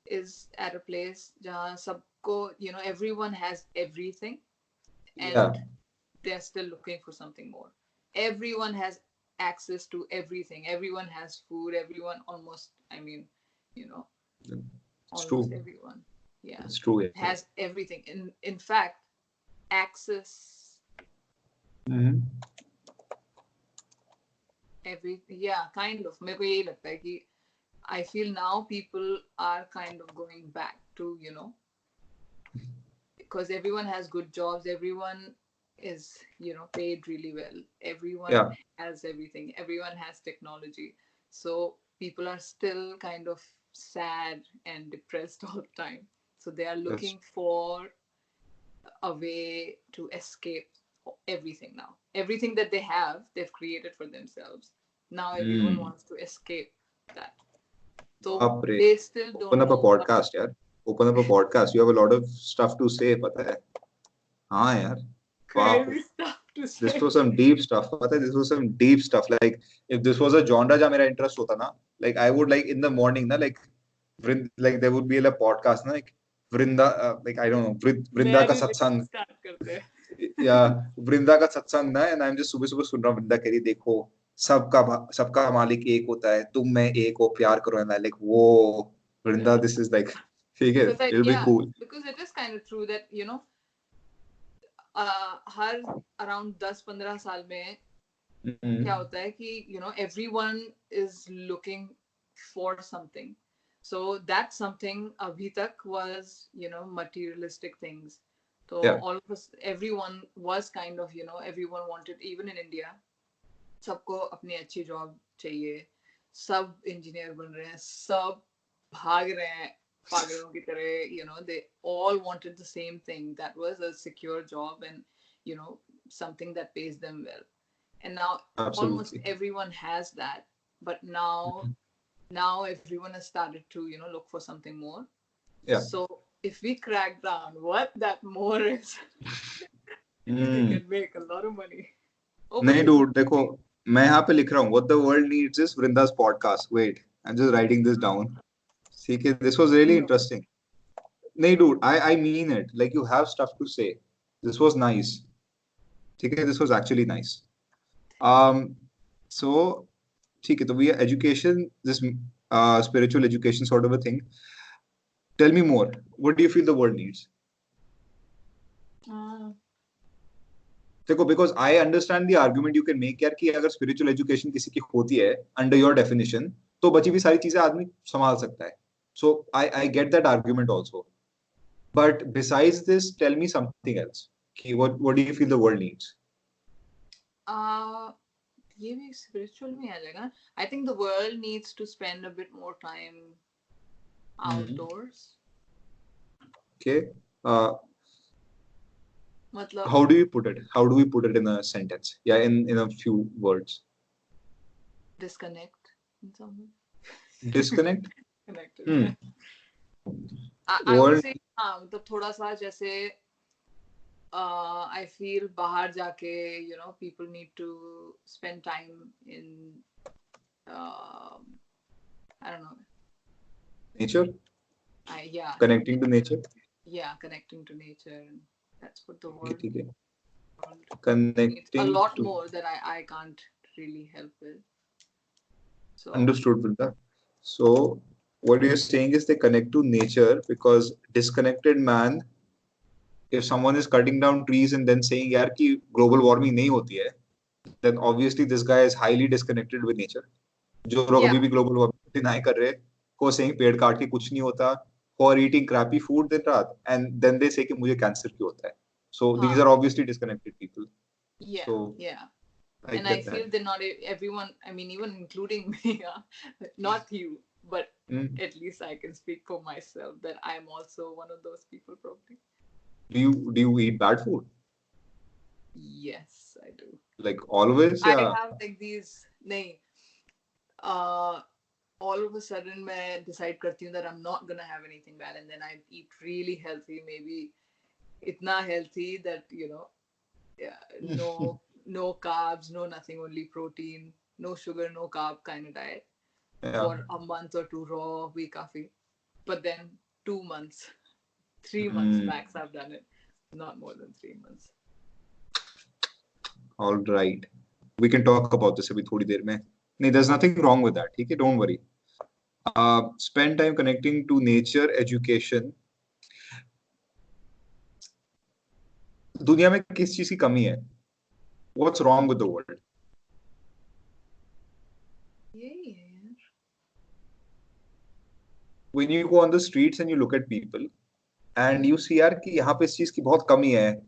is at a place jahan sabko, everyone has everything, and they're still looking for something more. Everyone has access to everything. Everyone has food. Everyone almost, it's almost true. everyone. Yeah, it's true. Yeah. Has everything. In fact, access. Kind of. मेरे को यही लगता है कि I feel now people are kind of going back to, because everyone has good jobs, everyone is, paid really well, everyone has everything, everyone has technology. So people are still kind of sad and depressed all the time. So they are looking for a way to escape everything now. Everything that they have, they've created for themselves. Now everyone wants to escape that. So they still don't open up a podcast, yaar. Open up a podcast. You have a lot of stuff to say, pata hai. हाँ यार. Crazy stuff to say. This was some deep stuff. पता है, this was some deep stuff. Like if this was a genre जहाँ मेरा interest होता ना, like I would like in the morning ना, like there would be a podcast ना, like Vrinda, like I don't know, Vrinda का सत्संग. Start करते हैं. Yeah, Vrinda का सत्संग ना, and I'm just सुबह सुबह सुन रहा हूँ Vrinda कह रही देखो सबका मालिक एक होता है, तुम मैं एक हो, प्यार करो, and I'm like whoa, Vrinda, this is like ठीक है, it'll be cool. Because it is kind of true that her around 10-15 साल में क्या होता है कि everyone is looking for something. So that something abhi tak was materialistic things. So all of us, everyone was kind of everyone wanted, even in India, सबको अपनी अच्छी job चाहिए, सब इंजीनियर बन रहे हैं, सब भाग रहे हैं पागलों की तरह, you know, they all wanted the same thing, that was a secure job and, you know, something that pays them well. And now almost Absolutely. everyone has that, but now everyone has started to, you know, look for something more. Yeah. So if we crack down what that more is, we Hmm. can make a lot of money. नहीं dude, देखो मैं यहाँ पे लिख रहा हूँ what the world needs is Vrinda's podcast. Wait, I'm just writing this down. ठीक है, this was really No. interesting. नहीं dude, I mean it. Like you have stuff to say. This was nice. ठीक है, this was actually nice. So ठीक है, तो we are education, this spiritual education sort of a thing. Tell me more. What do you feel the world needs? देखो, because I understand the argument you can make यार कि अगर spiritual education किसी की होती है under your definition, तो बची हुई सारी चीजें आदमी संभाल सकता है. So I get that argument also. But besides this, tell me something else. कि what do you feel the world needs? ये भी spiritual में आ जाएगा. I think the world needs to spend a bit more time outdoors. Okay. मतलब How do you put it? How do we put it in a sentence? Yeah, in a few words. disconnect in some way. Disconnect. Connected. I would World. say मतलब थोड़ा सा जैसे I feel बाहर जाके, you know, people need to spend time in I don't know. Nature. Yeah. Connecting to nature. Yeah, connecting to nature. That's what the world ठीक है. needs a Connecting lot to. more that I can't really help with. So Understood, Vrinda. So what you're saying is they connect to nature because disconnected man, if someone is cutting down trees and then saying यार कि global warming नहीं होती है, then obviously this guy is highly disconnected with nature. जो लोग अभी भी global warming deny कर रहे हैं, को saying पेड़ काट के कुछ नहीं होता, for eating crappy food दिन रात, and then they say कि मुझे cancer क्यों होता है. So these are obviously disconnected people. yeah, So yeah. I And get I feel that. they're not everyone, I mean, even including me, not you, but at least I can speak for myself that I'm also one of those people probably. Do you eat bad food? Yes, I do. Like always? I Yeah. have like these, nahi, all of a sudden मैं decide करती हूँ that I'm not gonna have anything bad, and then I eat really healthy, maybe इतना healthy that, you know, yeah, no carbs, no nothing, only protein, no sugar, no carb kind of diet for a month or two raw भी काफी. But then 2 months, 3 months max I've done it, not more than 3 months. All right. We can talk about this अभी थोड़ी देर में. नहीं, there's nothing wrong with that. ठीक है, don't worry. Spend time connecting to nature, education. दुनिया में किस चीज की कमी है? What's wrong with the world? यही है यार. When you go on the streets and you look at people and you see यार कि यहाँ पे इस चीज की बहुत कमी है,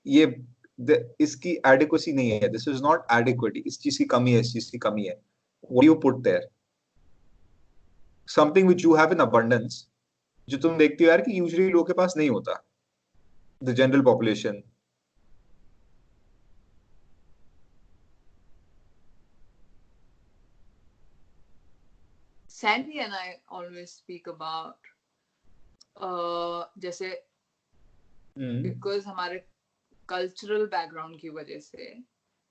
ये इसकी adequacy नहीं है, this is not adequate, इस चीज की कमी है, इस चीज की कमी है. What do you put there? Something which you have in abundance, जो तुम देखते हो यार कि usually लोगों के पास नहीं होता. The general population. Sandy and I always speak about जैसे because हमारे cultural background की वजह से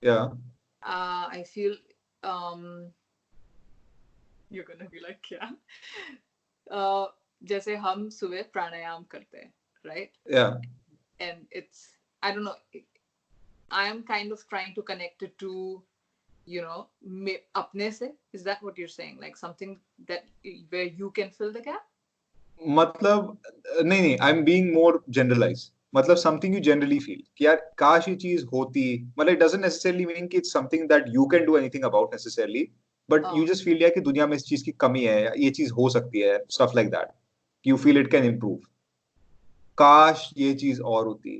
Yeah. I feel you're gonna be like क्या जैसे हम सुबह प्राणायाम करते हैं, right? Yeah. And it's, I don't know, I am kind of trying to connect it to, you know, अपने से. Is that what you're saying? Like something that where you can fill the gap? मतलब नहीं, I'm being more generalized. मतलब something you generally feel कि यार काश ये चीज होती, मतलब it doesn't necessarily mean कि it's something that you can do anything about necessarily, but you just feel यार कि दुनिया में इस चीज की कमी है, ये चीज हो सकती है, stuff like that. You feel it can improve. काश ये चीज और होती,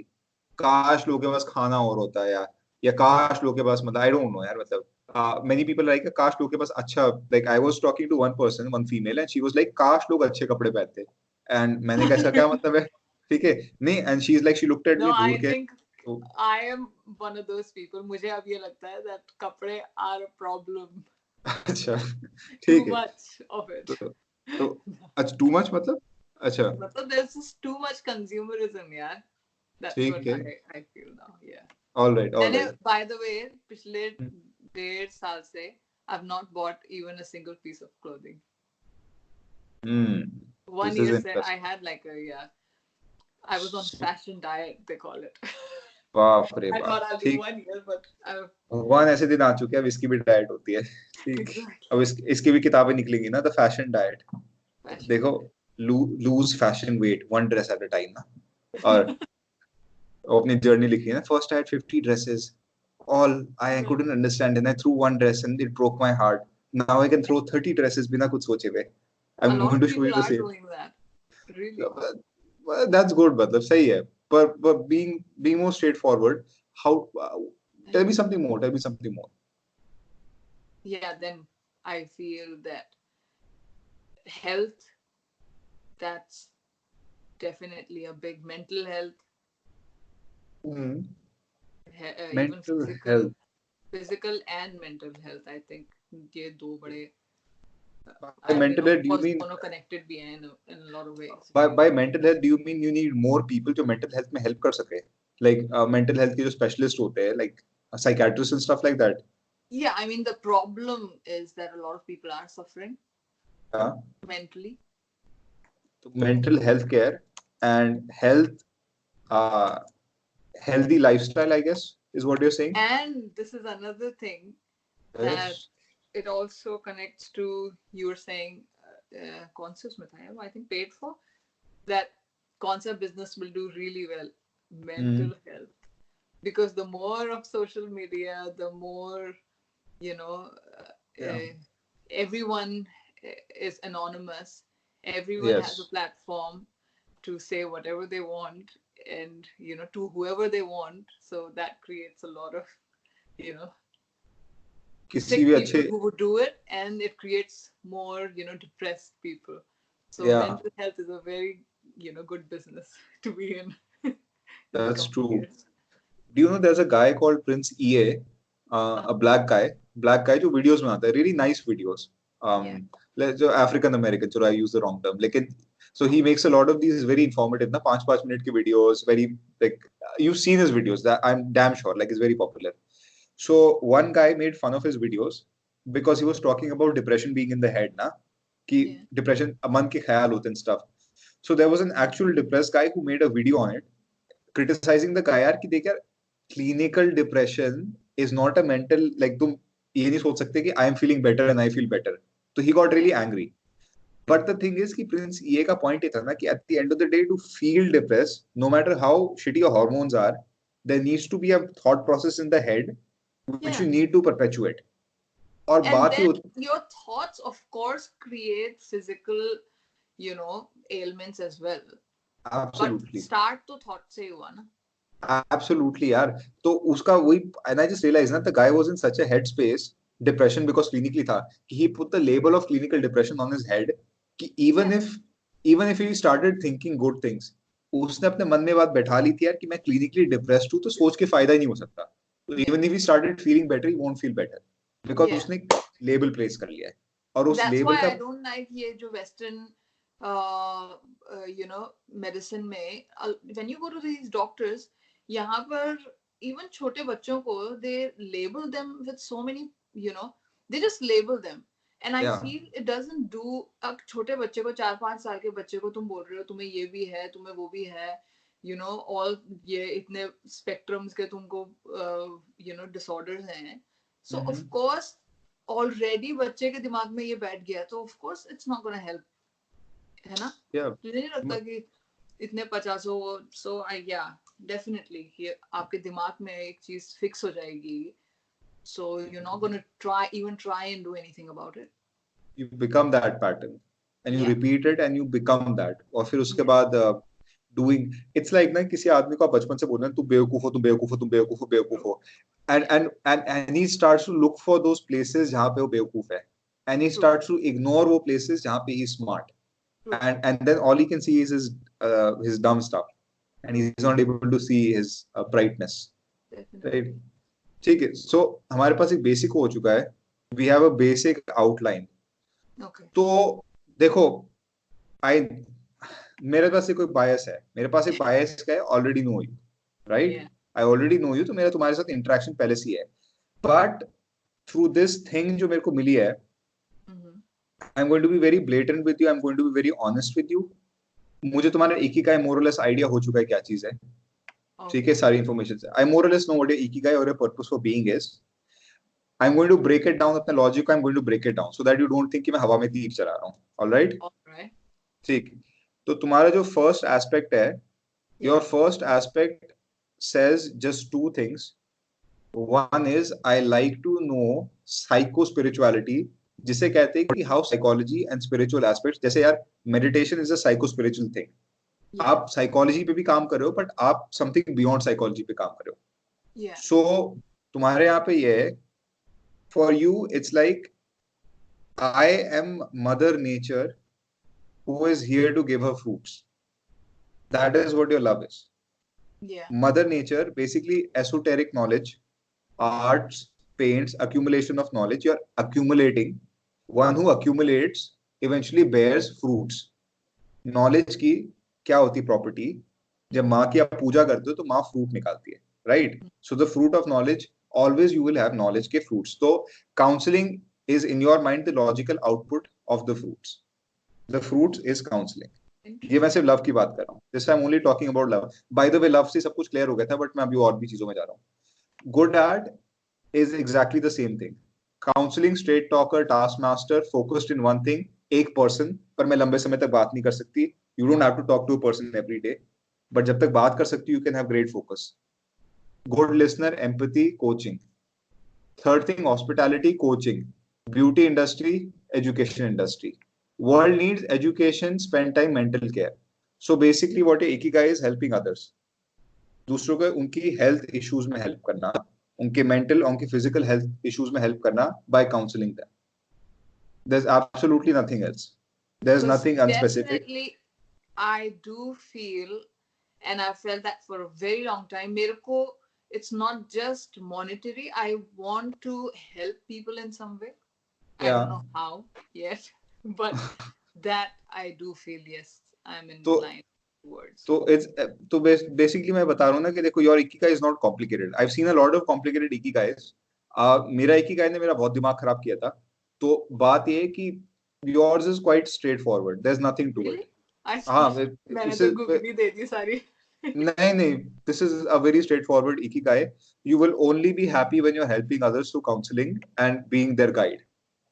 काश लोगों के पास खाना और होता है यार, या काश लोगों के पास, मतलब I don't know यार, मतलब many people are like काश लोग के पास अच्छा, like I was talking to one person, one female, and she was like काश लोग अच्छे कपड़े पहनते, and मैंने कहा इसका क्या मतलब है, ठीक है नहीं, and she's like, she looked at No, me घूर I के, think तो I am one of those people. मुझे अब ये लगता है that कपड़े are a problem. अच्छा Too ठीक है, much of it. तो अच्छा too much मतलब, अच्छा मतलब there's just too much consumerism, यार. That's ठीक what है, I feel now. Yeah. all right, all मैंने, right. by the way, पिछले 1.5 साल से I've not bought even a single piece of clothing. Hmm. 1 This is year से interesting. I had like a, yeah, I was on fashion diet, they call it. बाप रे I बाप, thought I'll do ठीक, 1 year, but I've भगवान ऐसे दिन आ चुके हैं, अब इसकी भी डाइट होती है, ठीक, exactly अब इसकी भी किताबें निकलेंगी ना, द फैशन डाइट, fashion देखो, diet. Lose fashion weight one dress at a time ना, और वो अपनी जर्नी लिखी है ना, first I had 50 dresses, all I couldn't understand, and I threw one dress and it broke my heart. Now I can throw 30 dresses बिना कुछ सोचे हुए. A I'm lot going of to show you people the are same. doing that. Really. Well, that's good, मतलब सही है. But being more straightforward, how? Tell me something more. Tell me something more. Yeah, then I feel that health, that's definitely a big mental health, even Mental physical, health. physical and mental health. I think ये दो बड़े By mental health, do you mean दोनों connected भी हैं in a lot of ways. by mental health? Do you mean you need more people जो mental health में help कर सके? Like mental health के जो specialist होते हैं, like psychiatrists and stuff like that. Yeah, I mean the problem is that a lot of people are suffering Yeah. mentally. So mental health care and health, healthy lifestyle, I guess, is what you're saying. And this is another thing that Yes. it also connects to, you were saying, कौन से उसमें था, I think paid for, that concept business will do really well, mental health, because the more of social media, the more, you know, everyone is anonymous, everyone has a Yes. platform to say whatever they want, and to whoever they want, so that creates a lot of, किसी sick भी people अच्छे, who would do it, and it creates more depressed people. So yeah, mental health is a very good business to be in. that's true. Do you know there's a guy called Prince EA, a black guy जो videos में आता है, really nice videos. जो African American, so I use the wrong term, लेकिन so he makes a lot of these very informative ना 5 minute के videos, very like you've seen his videos, that I'm damn sure, like he's very popular. So one guy made fun of his videos because he was talking about depression being in the head ना, कि depression मन के ख्याल होते and stuff. So there was an actual depressed guy who made a video on it, criticizing the guy यार कि देख यार, clinical depression is not a mental, like तुम ये नहीं सोच सकते कि I am feeling better and I feel better. So he got really angry. But the thing is कि Prince EA का point ये था ना कि at the end of the day, to feel depressed, no matter how shitty your hormones are, there needs to be a thought process in the head which you need to perpetuate. और And बात then your thoughts, of course, create physical, ailments as well. Absolutely. But start तो thought से ही हुआ ना. Absolutely, यार. तो उसका वही, and I just realized that the guy was in such a headspace, depression because clinically था, कि he put the label of clinical depression on his head, कि even if he started thinking good things, उसने अपने मन में बात बैठा ली थी यार कि मैं clinically depressed हूँ, तो सोच के फायदा ही नहीं हो सकता. So even if he started feeling better, he won't feel better because उसने label place कर लिया है. और उस That's label why का I don't like ये जो Western medicine में, when you go to these doctors, यहाँ पर even छोटे बच्चों को, they label them with so many, they just label them, and I feel it doesn't do. अब छोटे बच्चे को, 4-5 साल के बच्चे को तुम बोल रहे हो तुम्हें ये भी है, तुम्हें वो भी है, all ये इतने spectrums के तुमको disorders हैं, so of course already बच्चे के दिमाग में ये बैठ गया, तो of course it's not gonna help, है ना? तुझे नहीं लगता कि इतने 50, so definitely ये आपके दिमाग में एक चीज फिक्स हो जाएगी, so you're not gonna try and do anything about it. You become that pattern and you repeat it and you become that, और फिर उसके बाद doing, it's like ना किसी आदमी को आप बचपन से बोलना तू बेवकूफ हो, तुम बेवकूफ हो, तुम बेवकूफ हो, बेवकूफ हो, and he starts to look for those places जहाँ पे वो बेवकूफ है, and he True. starts to ignore वो places जहाँ पे he's smart, True. and then all he can see is his dumb stuff, and he's not able to see his brightness, Definitely. right? ठीक है, so हमारे पास एक basic हो चुका है, we have a basic outline. Okay. तो देखो, आई मेरे पास से कोई बायस है, मेरे पास एक बायस का है, already know you, right? Yeah. I already know you, तो मेरा तुम्हारे साथ इंटरेक्शन पहले से ही है, बट थ्रू दिस थिंग जो मेरे को मिली है, Mhm. I am going to be very blatant with you, I am going to be very honest with you. मुझे तुम्हारा इकिगाई मोरलेस आइडिया हो चुका है क्या चीज है, ठीक है, Okay. सारी इंफॉर्मेशन से I more less know what your ikigai और your purpose for being is. I am going to break it down, अपने लॉजिक को I am going to break it down so that you don't think कि मैं हवा में तीर चला रहा हूँ. Alright, All right. ठीक. तो तुम्हारा जो फर्स्ट एस्पेक्ट है, your first aspect says just two things. One is I like to know psycho spirituality, जिसे कहते हैं कि how psychology and spiritual aspects, जैसे यार meditation is a psycho spiritual thing. Yeah. आप psychology पे भी काम कर रहे हो, but आप something beyond psychology पे काम कर रहे हो. Yeah. So तुम्हारे यहाँ पे ये है, for you it's like I am Mother Nature who is here to give her fruits. That is what your love is. Yeah. Mother Nature, basically esoteric knowledge, arts, paints, accumulation of knowledge. You're accumulating. One who accumulates eventually bears fruits. Knowledge की क्या होती property? जब माँ की आप पूजा करते हो तो माँ फ्रूट निकालती है, right? So the fruit of knowledge, always you will have knowledge के फ्रूट्स. तो counselling is in your mind the logical output of the fruits. The fruits is counselling. ये मैं सिर्फ लव की बात कर रहा हूँ. This I am only talking about love. By the way love से सब कुछ क्लियर हो गया था, बट मैं अभी और भी चीजों में जा रहा हूँ. Good at is exactly the same thing. Counselling, straight talker, task master, focused in one thing, एक पर्सन पर मैं लंबे समय तक बात नहीं कर सकती. You don't have to talk to a person every day, but जब तक बात कर सकती you can have great focus. Good listener, empathy, coaching. Third thing, hospitality, coaching, beauty industry, education industry. World needs education, spend time, mental care. So basically what your ikigai is helping others. दूसरों को उनकी health issues में help करना, उनके mental, उनकी physical health issues में help करना by counseling them. There's absolutely nothing else. There's Because nothing unspecific. definitely I do feel, and I felt that for a very long time, मेरे को it's not just monetary. I want to help people in some way. I Yeah. don't know how yet, but that I do feel, yes, I'm तो inclined towards. तो it's तो basically मैं बता रहा हूँ ना कि देखो, your ikigai is not complicated. I have seen a lot of complicated ikigais. मेरा इकिगाई ने मेरा बहुत दिमाग खराब किया था. तो बात ये है कि yours is quite straightforward. There is nothing to Really? It. I हाँ, मैंने इस तो गुगली दे दी सारी. नहीं, this is a very straightforward ikigai. You will only be happy when you are helping others through counselling and being their guide.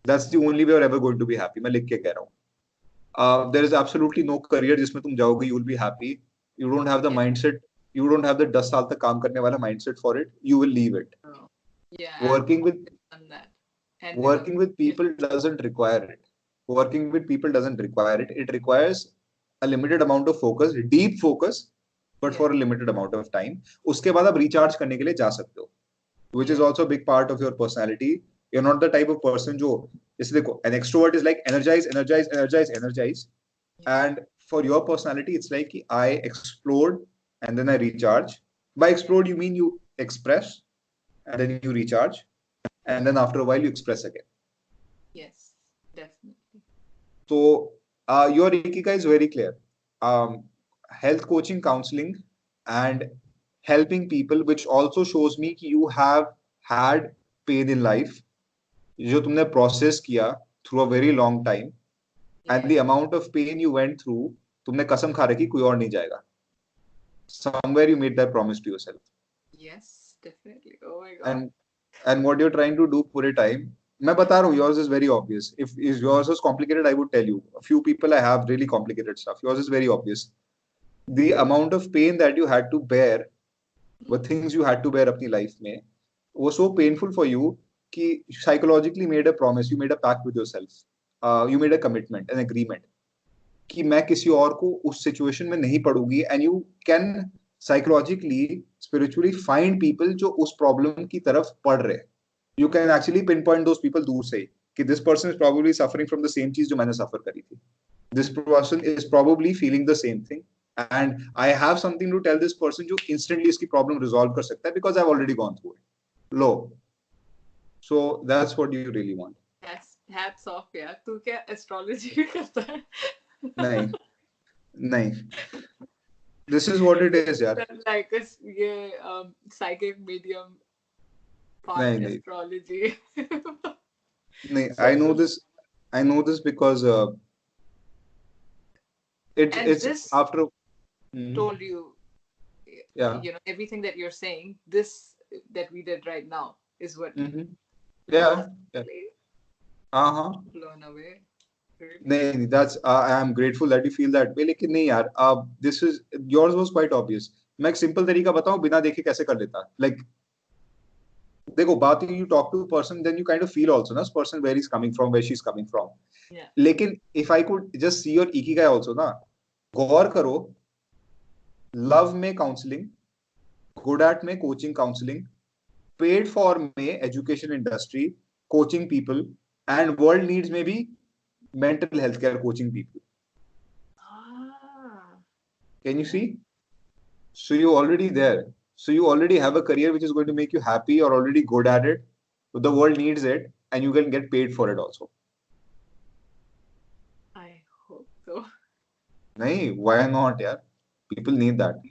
That's the only way you are ever going to be happy. मैं लिख के कह रहा हूँ. There is absolutely no career जिसमें तुम जाओगे you will be happy. You don't have the Yeah. mindset. You don't have the 10 साल तक काम करने वाला mindset for it. You will leave it. Oh. Yeah, Working I've with done that. And working with people doesn't require it. Working with people doesn't require it. It requires a limited amount of focus, deep focus, but for a limited amount of time. उसके बाद आप recharge करने के लिए जा सकते हो, which is also a big part of your personality. You're not the type of person जो जैसे देखो, an extrovert is like energize, energize, energize, energize. And for your personality, it's like I explode and then I recharge. By explode, you mean you express and then you recharge, and then after a while you express again. yes, definitely. So your ikigai is very clear. Health coaching, counseling, and helping people, which also shows me कि you have had pain in life, जो तुमने process किया through a very long time. And the amount of pain you went through, तुमने कसम खा रखी कोई और नहीं जाएगा. Somewhere you made that promise to yourself. Yes, definitely. Oh my God. And what you're trying to do पूरे time, मैं बता रहा हूँ, yours is very obvious. If yours was complicated, I would tell you. A few people I have really complicated stuff. Yours is very obvious. The amount of pain that you had to bear, the things you had to bear अपनी life में, was so painful for you कि psychologically made a promise, you made a pact with yourself. You made a commitment, an agreement कि मैं किसी और को उस situation में नहीं पड़ूंगी. And you can psychologically, spiritually find people जो उस problem की तरफ पढ़ रहे हैं. You can actually pinpoint those people दूर से कि this person is probably suffering from the same चीज जो मैंने suffer करी थी. This person is probably feeling the same thing, and I have something to tell this person जो instantly इसकी problem resolve कर सकता है because I've already gone through it. Low. So that's what you really want. Hats off यार, तू क्या astrology भी करता है? नहीं, नहीं. This is what it is, यार. Like ये psychic medium, नहीं, part नहीं. astrology. नहीं, I know this because And it's this after. Mhm. told you, Yeah. you know, everything that you're saying, this that we did right now is what Mhm. Yeah. Yeah. Uh-huh. blown away. नहीं, that's I am grateful that you feel that way. लेकिन नहीं यार, this is yours was quite obvious. मैं एक simple तरीका बताऊं बिना देखे कैसे कर लेता. Like, देखो बात you talk to a person, then you kind of feel also ना this person where he's coming from, where she's coming from. Yeah. लेकिन if I could just see your ikigai also ना, गौर करो, love में counseling, good at में coaching counseling, paid for में education industry, coaching people, and world needs maybe mental health care coaching people. Ah. Can you see? So you already there. So you already have a career which is going to make you happy. You're already good at it. The world needs it, and you can get paid for it also. I hope so. Nahi, why not, yaar? People need that.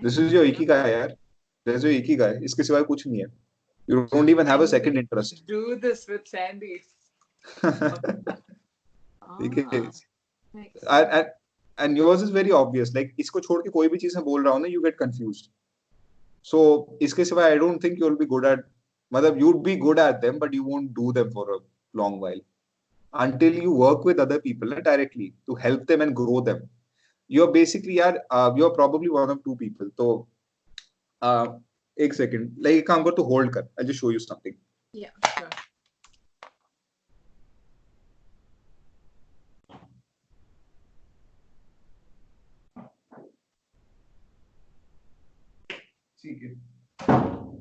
This is your ikigai, yaar. This is your ikigai. इसके सिवाय कुछ नहीं है. You don't even have a second interest. Do this with Sandy. ठीक है. Nice. And yours is very obvious. Like इसको छोड़ के कोई भी चीज मैं बोल रहा हूँ ना, you get confused. So इसके सिवाय I don't think you'll be good at. मतलब you'd be good at them, but you won't do them for a long while. Until you work with other people directly to help them and grow them. You're basically यार, you're probably one of two people. तो एक second. Like एक काम कर, तो hold कर. I'll just show you something. Yeah, sure.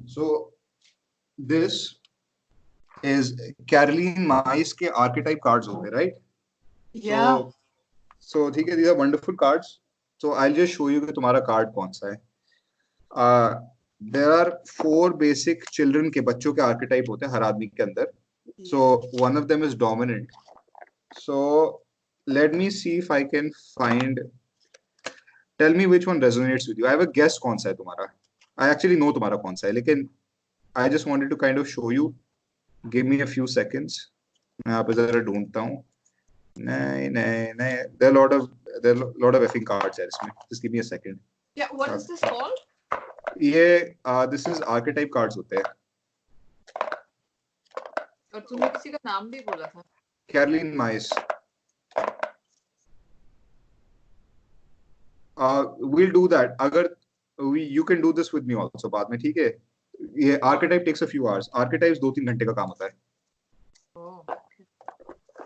So this is Caroline Myss के archetype cards होते हैं, right? Yeah. So ठीक है, these are wonderful cards. So I'll just show you कि तुम्हारा card कौन सा है. There are 4 basic children के बच्चों के archetype होते हैं हर आदमी के अंदर. So one of them is dominant. So let me see if I can find. Tell me which one resonates with you. I have a guess कौन सा है तुम्हारा. I actually know तुम्हारा कौन सा है, लेकिन I just wanted to kind of show you. Give me a few seconds. मैं यहाँ पे जरा ढूंढता हूँ. नहीं. There are a lot of effing cards है इसमें. Just give me a second. Yeah, what is this called? ये this is archetype cards होते हैं. और तूने किसी का नाम भी बोला था. Caroline Myss. We'll do that. अगर you can do this with me also बाद में, ठीक है? ये archetype takes a few hours. Archetypes 2-3 घंटे का काम होता है. Oh.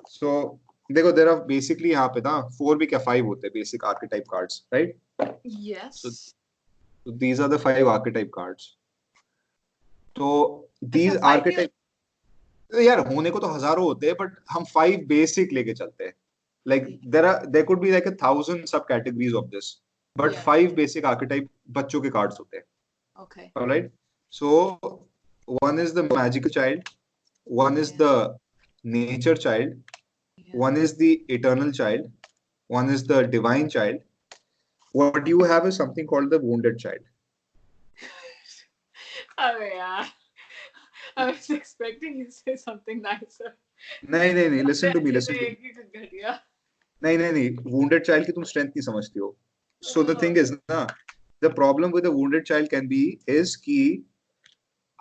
So देखो, there are basically यहाँ पे ना 4 भी क्या 5 होते हैं basic archetype cards, right? Yes. So these are the 5 archetype cards. तो these अच्छा, 5 archetype यार होने को तो हजारों होते हैं, but हम 5 basic लेके चलते हैं. Like there could be like 1,000 subcategories of this, but Yeah. 5 basic archetype बच्चों के cards होते हैं. Okay. All right. So one is the magical child, one is Yeah. the nature child, Yeah. one is the eternal child, one is the divine child. What you have is something called the wounded child. Oh yeah. I was expecting you to say something nicer. नहीं. Listen to me. एक ही घटिया. नहीं. Wounded child की तुम strength नहीं समझती हो. So the thing is ना, the problem with a wounded child can be is कि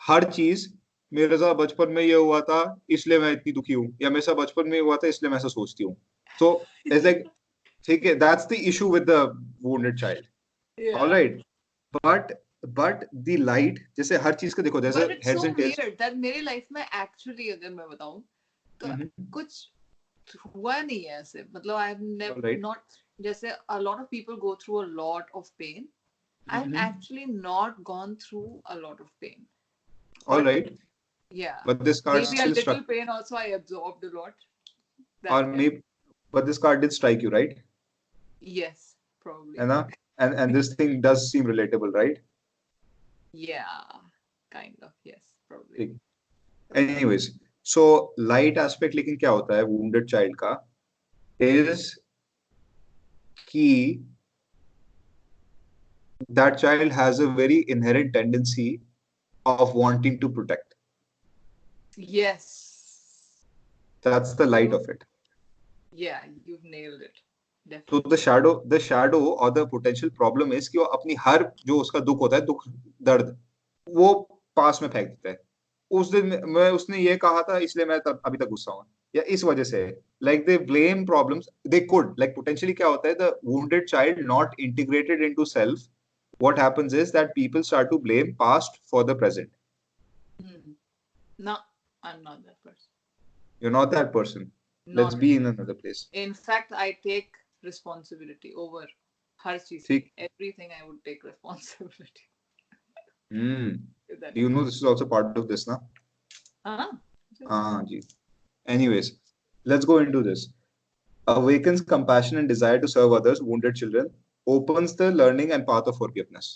हर चीज मेरे साथ बचपन में ये हुआ था इसलिए मैं इतनी दुखी हूँ, या मेरे साथ बचपन में हुआ था इसलिए मैं ऐसा सोचती हूँ. So it's like, ठीक है, that's the issue with the wounded child. Yeah. All right. But the light, जैसे हर चीज का देखो, there's a But it's heads so and tails. weird that मेरी लाइफ में actually अगर मैं बताऊं तो कुछ हुआ नहीं है ऐसे. मतलब I have never Alright. not जैसे a lot of people go through a lot of pain. I've Mhm. actually not gone through a lot of pain. All But right, yeah, but this card maybe a still little struck, pain also I absorbed a lot. or That can, maybe, but this card did strike you, right? yes, probably. And and this thing does seem relatable, right? Yeah, kind of, yes, probably. ठीक. Anyways, so light aspect लेकिन क्या होता है wounded child का is कि that child has a very inherent tendency of wanting to protect. Yes. That's the light of it. Yeah, you've nailed it. So Definitely. the shadow or the potential problem is कि वो अपनी हर जो उसका दुख होता है दुख दर्द वो पास में फेंक देता है. उस दिन मैं उसने ये कहा था इसलिए मैं तब अभी तक गुस्सा हूँ या इस वजह से like they blame problems they could like potentially क्या होता है the wounded child not integrated into self what happens is that people start to blame past for the present. Hmm. No, I'm not that person. You're not that person. Let's Not be at in all. another place. In fact, I take responsibility over हर चीज ठीक. की. Everything I would take responsibility. If that Do you makes know this is also part of this, na? sense. Just- हाँ जी. Anyways, let's go into this. Awakens compassion and desire to serve others, wounded children, opens the learning and path of forgiveness.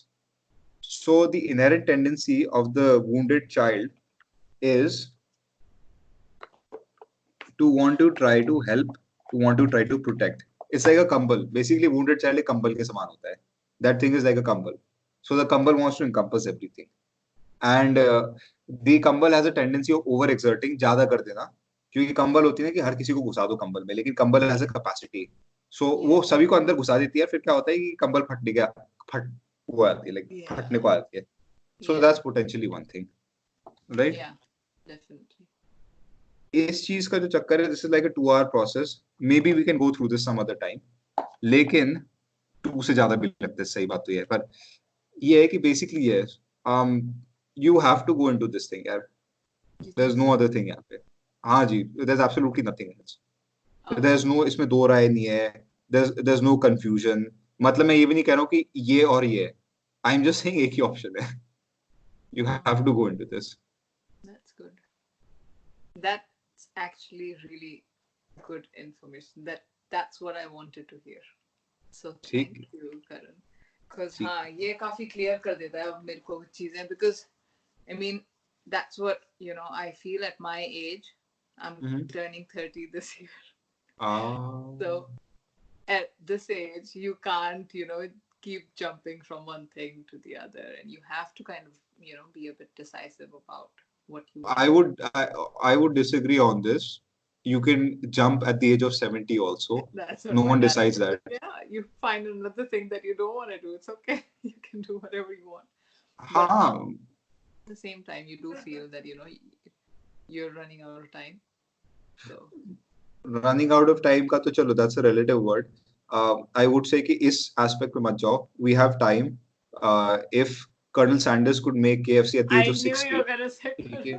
So the inherent tendency of the wounded child is to want to try to help, to want to try to protect. It's like a kambal. Basically, wounded child एक kambal के समान होता है. That thing is like a kambal. So the kambal wants to encompass everything. And the kambal has a tendency of overexerting, ज्यादा कर देना. क्योंकि कंबल होती है ना कि हर किसी को घुसा दो कंबल में, लेकिन कंबल हैज अ कैपेसिटी. सो वो सभी को अंदर घुसा देती है, फिर क्या होता है कि कंबल फटने का फट वो आती है, लाइक Yeah. फटने को आती है. So Yeah. That's potentially one thing, right? Yeah, definitely. इस चीज का जो चक्कर है, this is like a 2 hour process. Maybe we can go through this some other time, लेकिन 2 से ज्यादा भी लगता है. सही बात तो ये है, पर ये है कि बेसिकली ये you have to go into this thing यार. You there is think no so? Other thing यहाँ पे. हाँ जी, there is absolutely nothing else. Oh, there is no, इसमें दो राय नहीं है. There is no confusion. मतलब मैं ये भी नहीं कह रहा हूँ कि ये और ये. आई एम जस्ट सेइंग एक ही ऑप्शन है. You have to go into this. that's good. That's actually really good information. That's what I wanted to hear. So ठीक. thank you, Karan. Because ठीक. हाँ, ये काफी clear कर देता है अब मेरे को चीजें, because I mean that's what I feel at my age. I'm turning 30 this year. So at this age, you can't keep jumping from one thing to the other, and you have to kind of be a bit decisive about what you want. I would disagree on this. You can jump at the age of 70 also. That's No what my one dad decides said. that. Yeah, you find another thing that you don't want to do. It's okay. You can do whatever you want. हाँ. At the same time, you do feel that you're running out of time. So Running out of time का तो चलो, that's a relative word. I would say कि इस aspect पे मत जाओ. We have time. If Colonel Sanders could make KFC at the age I of knew 60. you were gonna say. ठीक है.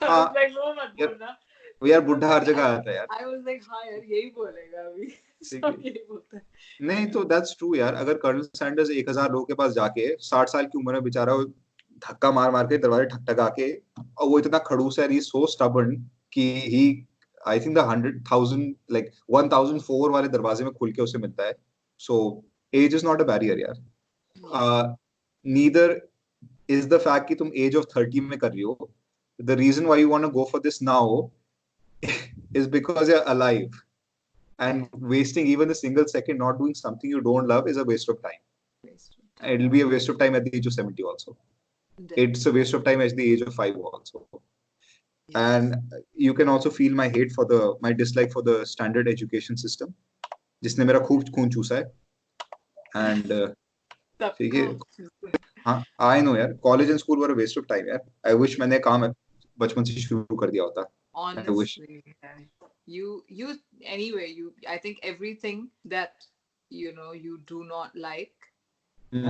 I was like, वो मत यार, बोलना. वो यार बुढ़ा हर जगह आता है यार. I was like, हाँ यार यही बोलेगा अभी. ठीक So है. यही बोलता है. नहीं तो that's true यार. अगर कर्नल सैंडर्स 1000 लोगों के पास जाके 60 साल की उम्र में बेचारा वो धक्का मार मार के दरवाजे ठकठका के, और वो इतना खड़ूस है, ही सो स्टबर्न कि he, I think the 100,000 like 1004 वाले दरवाजे में खुल के उसे मिलता है. So age is not a barrier यार. नीदर इज द फैक्ट कि तुम एज ऑफ 30 में कर रही हो. The reason why you want to go for this now is because you're alive, and wasting even a single second not doing something you don't love is a waste of time. It'll be a waste of time at the age of 70 also. It's a waste of time at the age of 5 also. And you can also feel my hate for my dislike for the standard education system, जिसने मेरा खूब खून चूसा है. And ठीक है. हाँ, I know यार, college and school were a waste of time यार. I wish मैंने काम बचपन से शुरू कर दिया होता. Honestly, you anyway, I think everything that you do not like,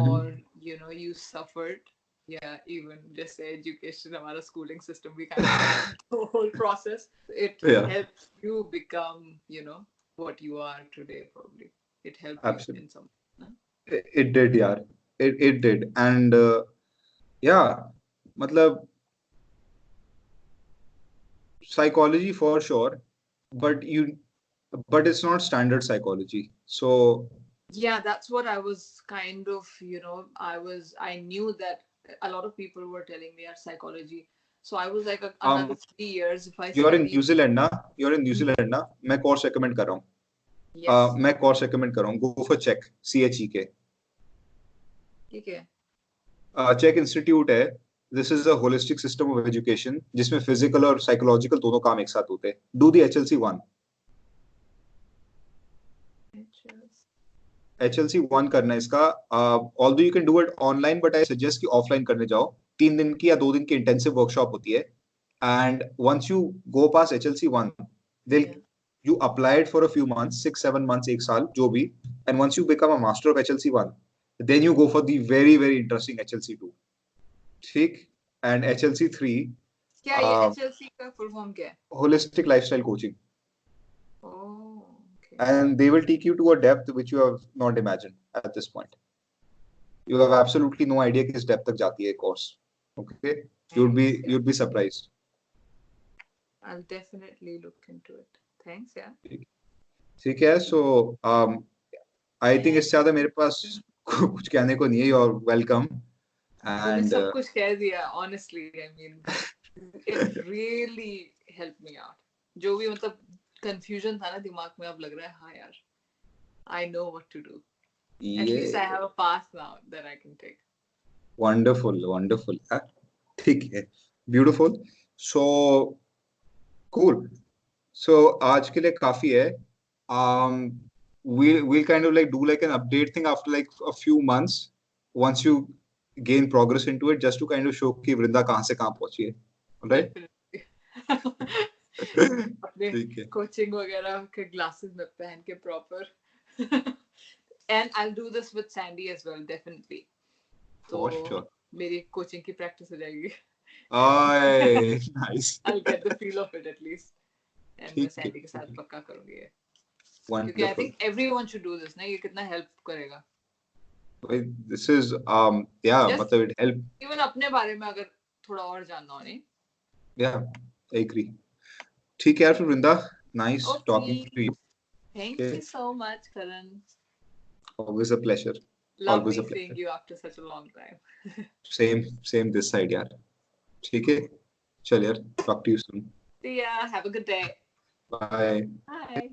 or you suffered, even just say education, our schooling system, we kind of the whole process, it helps you become what you are today, probably. it helped you Absolutely. in some. No? It did, yeah. It did. And yeah, matlab, psychology for sure, but but it's not standard psychology. So Yeah, that's what I was kind of, I knew that a lot of people were telling me our psychology. So I was like, another um 3 years if I you're in study. New Zealand ना, you're in New Mhm. Zealand ना, मैं course recommend कर रहा हूँ. Yes. मैं course recommend कर रहा हूँ. Go for CHEK. ठीक है. चेक इंस्टीट्यूट है. This is a holistic system of education जिसमें फिजिकल और साइकोलॉजिकल दोनों काम एक साथ होते हैं. Do the HLC 1. HLC 1 करना है इसका. Although you can do it online but I suggest कि ऑफलाइन करने जाओ. 3 दिन की या 2 दिन की इंटेंसिव वर्कशॉप होती है. And once you go pass HLC 1, they Yeah. you apply it for a few months, 6-7 months, एक साल जो भी, and once you become a master of HLC 1, then you go for the very very interesting HLC 2. ठीक. And HLC 3, क्या ये uh, HLC का full form क्या है? holistic lifestyle coaching, Oh, okay. and they will take you to a depth which you have not imagined at this point. You have absolutely no idea किस depth तक जाती है course. Okay, you'd Thanks, yeah. be surprised. I'll definitely look into it. Thanks, yeah. ठीक है. So I think इससे ज्यादा मेरे पास कुछ कहने को नहीं है. You're welcome. तूने And सब कुछ कह दिया. Honestly, I mean, it really helped me out. जो भी मतलब confusion था ना दिमाग में, अब लग रहा है हाँ यार, I know what to do. At least I have a path now that I can take. wonderful. ठीक है. Beautiful. So cool. So आज के लिए काफी है. We'll kind of like do like an update thing after like a few months once you gain progress into it, just to kind of show कि वृंदा कहाँ से कहाँ पहुंची है. Right? अपने ठीक है. कोचिंग वगैरह के ग्लासेस में पहन के proper. And I'll do this with Sandy as well, definitely. For तो sure. मेरी कोचिंग की प्रैक्टिस हो जाएगी. Nice. I'll get the feel of it at least. And मैं ठीक है. सैंडी के साथ पक्का करूंगी ये. क्योंकि I Wonderful. think everyone should do this ना. ये कितना हेल्प करेगा. This is yeah, Just मतलब it help. even अपने बारे में अगर थोड़ा और जानना हो नहीं. Yeah, I agree. ठीक है यार फिर वृंदा. Nice talking Okay. to you. Thank Okay. you so much, Karan. Always a pleasure. Always Lovely a pleasure. seeing you after such a long time. Same this side यार. ठीक है. चल यार. Talk to you soon. See ya. Have a good day. Bye. Bye.